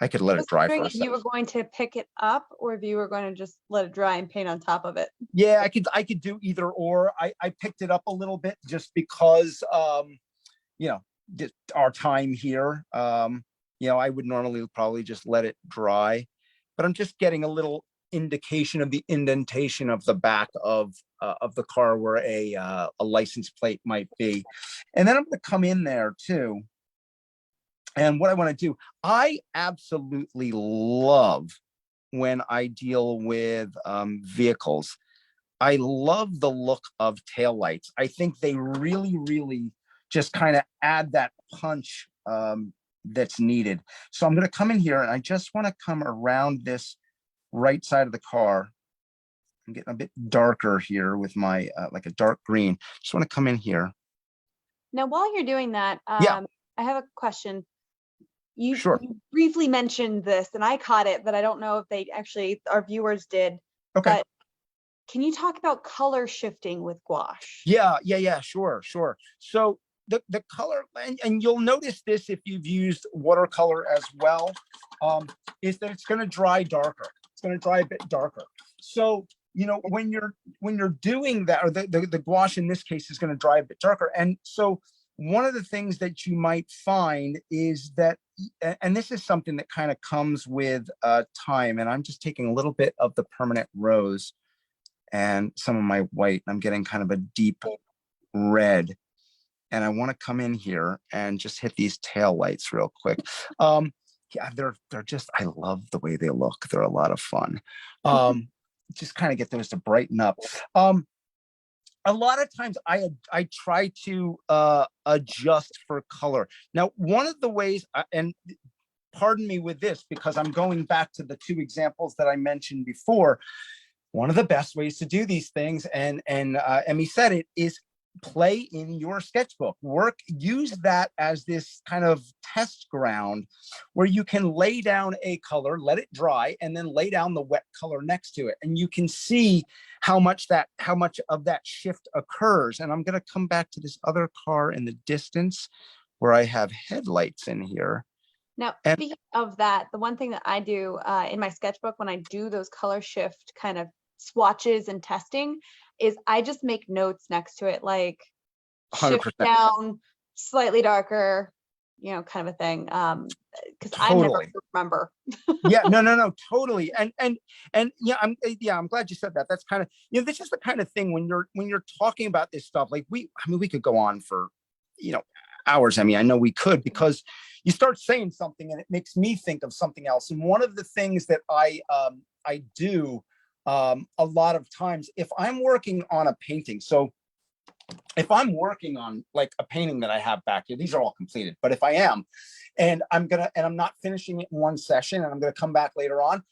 I could let it dry for a if you were going to pick it up or if you were going to just let it dry and paint on top of it. Yeah, I could do either or. I picked it up a little bit just because our time here. I would normally probably just let it dry, but I'm just getting a little indication of the indentation of the back of the car where a license plate might be. And then I'm going to come in there too. And what I want to do, I absolutely love when I deal with vehicles. I love the look of taillights. I think they really just kind of add that punch that's needed. So I'm going to come in here and I just want to come around this right side of the car. I'm getting a bit darker here with my like a dark green. Just want to come in here. Now, while you're doing that, Yeah. I have a question. You Sure. briefly mentioned this and I caught it, but I don't know if our viewers did. Okay. But can you talk about color shifting with gouache? Yeah, sure. So the color, and you'll notice this if you've used watercolor as well, is that it's going to dry darker. It's going to dry a bit darker. So, when you're doing that, or the gouache in this case is going to dry a bit darker. And so one of the things that you might find is that, and this is something that kind of comes with time, and I'm just taking a little bit of the permanent rose and some of my white, I'm getting kind of a deep red, and I want to come in here and just hit these tail lights real quick. Yeah, they're just, I love the way they look. They're a lot of fun. Just kind of get those to brighten up. A lot of times I try to adjust for color. Now, one of the ways, and pardon me with this, because I'm going back to the two examples that I mentioned before, one of the best ways to do these things, and Emmy said it, is play in your sketchbook. Use that as this kind of test ground where you can lay down a color, let it dry, and then lay down the wet color next to it. And you can see how much of that shift occurs. And I'm going to come back to this other car in the distance where I have headlights in here. Now, speaking of that, the one thing that I do in my sketchbook when I do those color shift kind of swatches and testing is I just make notes next to it, like 100%. shift down, slightly darker, kind of a thing. Because I never remember. Yeah, no, totally. And yeah, I'm glad you said that. That's kind of, this is the kind of thing when you're talking about this stuff, like we could go on for, hours. I mean, I know we could, because you start saying something and it makes me think of something else. And one of the things that I do a lot of times, if I'm working on a painting, so if I'm working on like a painting that I have back here, these are all completed, but if I am, and I'm not finishing it in one session, and I'm gonna come back later on,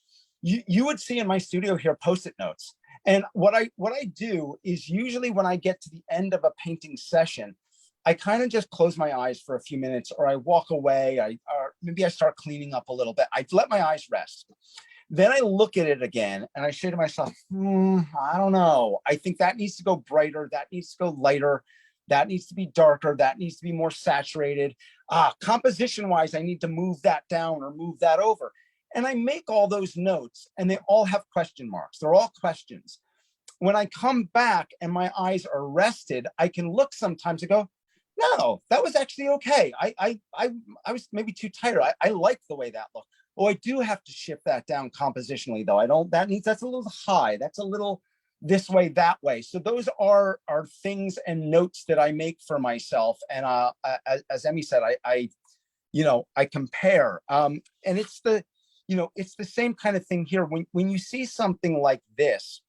you would see in my studio here Post-it notes. And what I do is, usually when I get to the end of a painting session, I kind of just close my eyes for a few minutes, or I walk away, or maybe I start cleaning up a little bit. I let my eyes rest. Then I look at it again and I say to myself, I don't know. I think that needs to go brighter. That needs to go lighter. That needs to be darker. That needs to be more saturated. Composition wise, I need to move that down or move that over. And I make all those notes, and they all have question marks. They're all questions. When I come back and my eyes are rested, I can look sometimes and go, no, that was actually okay. I was maybe too tired. I like the way that looked. Oh, I do have to shift that down compositionally, though. That's a little high. That's a little this way, that way. So those are things and notes that I make for myself. And as Emmy said, I compare. And it's the same kind of thing here. When you see something like this,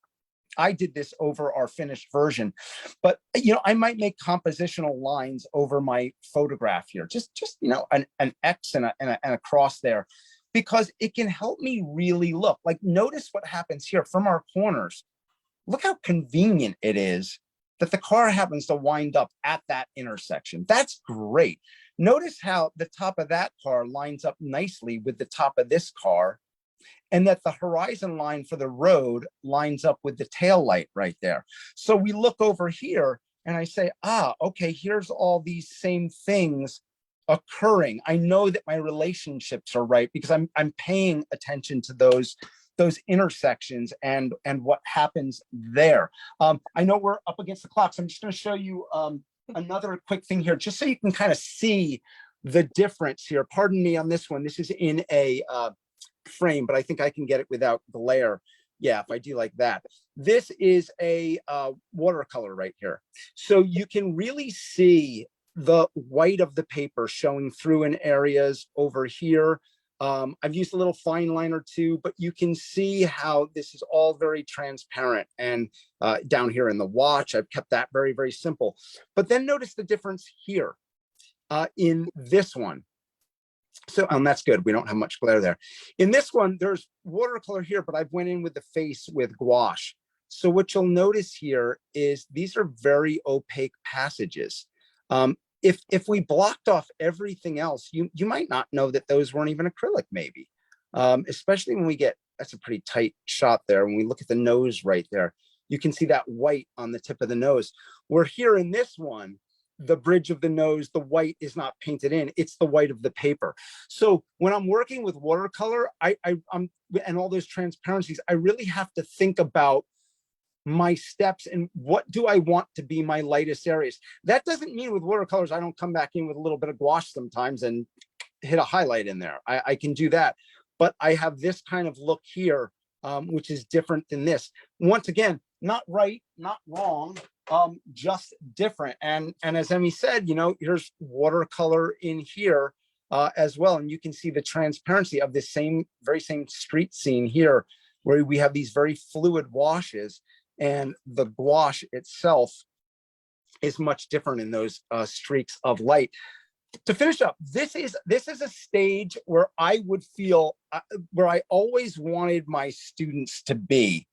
I did this over our finished version, but I might make compositional lines over my photograph here, just an X and a cross there, because it can help me really look. Like, notice what happens here from our corners. Look how convenient it is that the car happens to wind up at that intersection. That's great. Notice how the top of that car lines up nicely with the top of this car, and that the horizon line for the road lines up with the tail light right there. So we look over here and I say, okay, here's all these same things occurring. I know that my relationships are right because I'm paying attention to those intersections and what happens there. I know we're up against the clock, so I'm just going to show you another quick thing here, just so you can kind of see the difference here. Pardon me on this one. This is in a frame, but I think I can get it without glare. Yeah, if I do like that. This is a watercolor right here. So you can really see the white of the paper showing through in areas over here. I've used a little fine liner too, but you can see how this is all very transparent. And down here in the watch, I've kept that very, very simple. But then notice the difference here in this one. So that's good. We don't have much glare there. In this one, there's watercolor here, but I've went in with the face with gouache. So what you'll notice here is these are very opaque passages. If we blocked off everything else, you might not know that those weren't even acrylic, maybe. Especially when we get, that's a pretty tight shot there. When we look at the nose right there, you can see that white on the tip of the nose. Where here in this one, the bridge of the nose, the white is not painted in, it's the white of the paper. So when I'm working with watercolor, I'm and all those transparencies, I really have to think about my steps and what do I want to be my lightest areas. That doesn't mean with watercolors, I don't come back in with a little bit of gouache sometimes and hit a highlight in there. I can do that, but I have this kind of look here, which is different than this. Once again, not right, not wrong, just different. And as Emmy said, you know, here's watercolor in here as well. And you can see the transparency of this very same street scene here, where we have these very fluid washes, and the gouache itself is much different in those streaks of light. To finish up, this is a stage where I would feel where I always wanted my students to be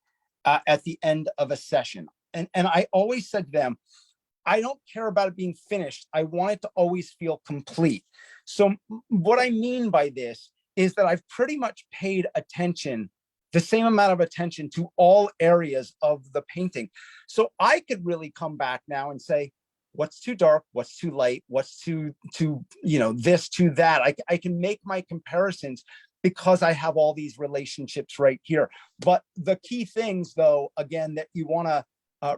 at the end of a session. And I always said to them, I don't care about it being finished. I want it to always feel complete. So what I mean by this is that I've pretty much paid attention, the same amount of attention, to all areas of the painting. So I could really come back now and say, what's too dark, what's too light, what's too you know, this to that. I can make my comparisons because I have all these relationships right here. But the key things, though, again, that you want to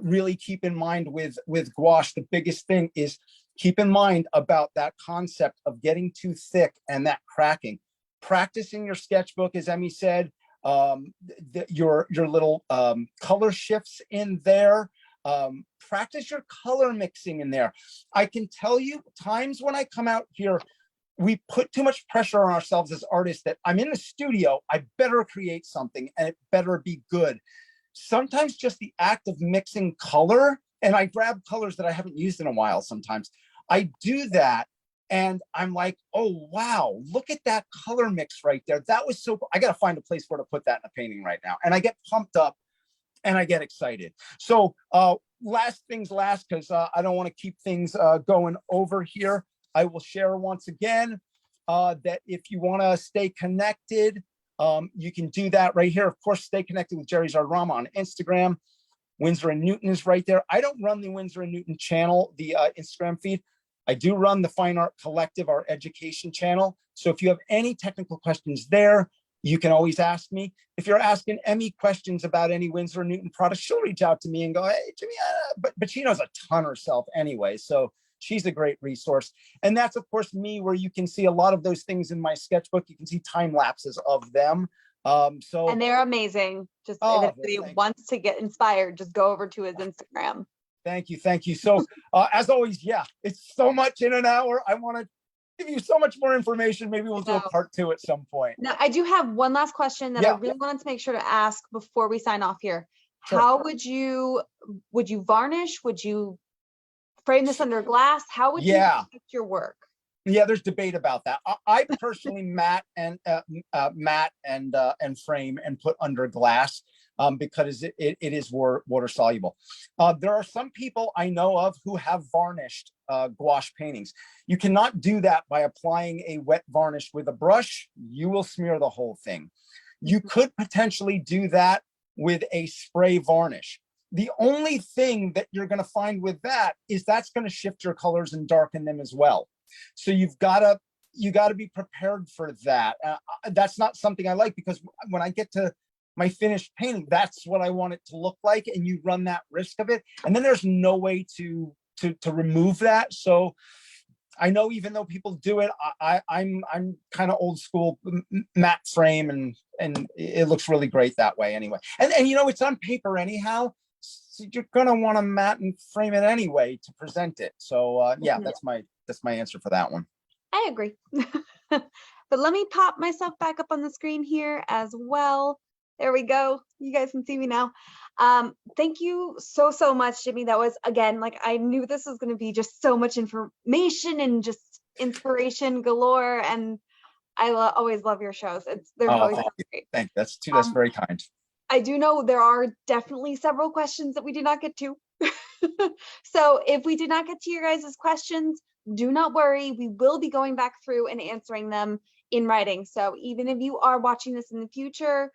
really keep in mind with gouache, the biggest thing is keep in mind about that concept of getting too thick and that cracking. Practicing your sketchbook, as Emmy said, your little color shifts in there. Practice your color mixing in there. I can tell you times when I come out here, we put too much pressure on ourselves as artists that I'm in the studio, I better create something and it better be good. Sometimes just the act of mixing color, and I grab colors that I haven't used in a while sometimes. I do that and I'm like, oh, wow, look at that color mix right there. That was so cool. I got to find a place where to put that in a painting right now. And I get pumped up and I get excited. So last things last, because I don't want to keep things going over here. I will share once again that if you want to stay connected, you can do that right here. Of course, stay connected with JerrysArtarama on Instagram. Winsor and Newton is right there. I don't run the Winsor and Newton channel, the Instagram feed. I do run the Fine Art Collective, our education channel. So if you have any technical questions there, you can always ask me. If you're asking Emmy questions about any Winsor and Newton products, she'll reach out to me and go, hey, Jimmy, but she knows a ton herself anyway. So she's a great resource. And that's, of course, me, where you can see a lot of those things in my sketchbook. You can see time lapses of them. And they're amazing. Just if anybody wants to get inspired, just go over to his Instagram. Thank you. Thank you. So as always, yeah, it's so much in an hour. I want to give you so much more information. Maybe we'll do a part 2 at some point. Now, I do have one last question that I really wanted to make sure to ask before we sign off here. Sure. How would you varnish? Would you frame this under glass? How would you protect your work? Yeah, there's debate about that. I personally matte and frame and put under glass because it is water soluble. There are some people I know of who have varnished gouache paintings. You cannot do that by applying a wet varnish with a brush. You will smear the whole thing. You could potentially do that with a spray varnish. The only thing that you're going to find with that is that's going to shift your colors and darken them as well. So you got to be prepared for that. That's not something I like, because when I get to my finished painting, that's what I want it to look like, and you run that risk of it, and then there's no way to remove that. So I know, even though people do it, I'm kind of old school, matte frame, and it looks really great that way anyway. And you know, it's on paper anyhow, so you're gonna want to matte and frame it anyway to present it. So yeah, that's my answer for that one. I agree. But let me pop myself back up on the screen here as well. There we go. You guys can see me now. Thank you so much, Jimmy. That was, again, like, I knew this was going to be just so much information and just inspiration galore. And I always love your shows. They're always so great. Thank you. That's very kind. I do know there are definitely several questions that we did not get to. So if we did not get to your guys' questions, do not worry. We will be going back through and answering them in writing. So even if you are watching this in the future,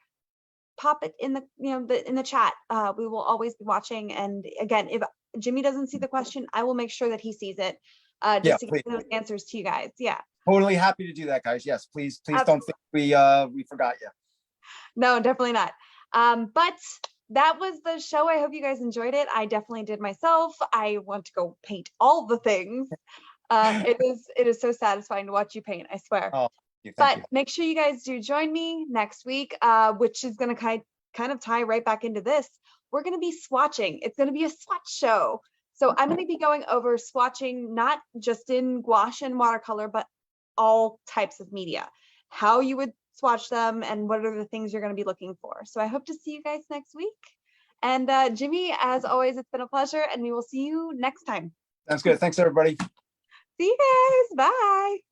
pop it in the chat. We will always be watching. And again, if Jimmy doesn't see the question, I will make sure that he sees it, just to get those answers to you guys. Yeah. Totally happy to do that, guys. Yes, please don't think we forgot you. No, definitely not. But that was the show. I hope you guys enjoyed it. I definitely did myself. I want to go paint all the things. It is so satisfying to watch you paint, I swear. Oh, thank But you. make sure you guys do join me next week, which is going to kind of tie right back into this. We're going to be swatching. It's going to be a swatch show. So I'm going to be going over swatching, not just in gouache and watercolor, but all types of media, how you would swatch them and what are the things you're going to be looking for. So I hope to see you guys next week. And Jimmy, as always, it's been a pleasure, and we will see you next time. Sounds good. Thanks, everybody. See you guys. Bye.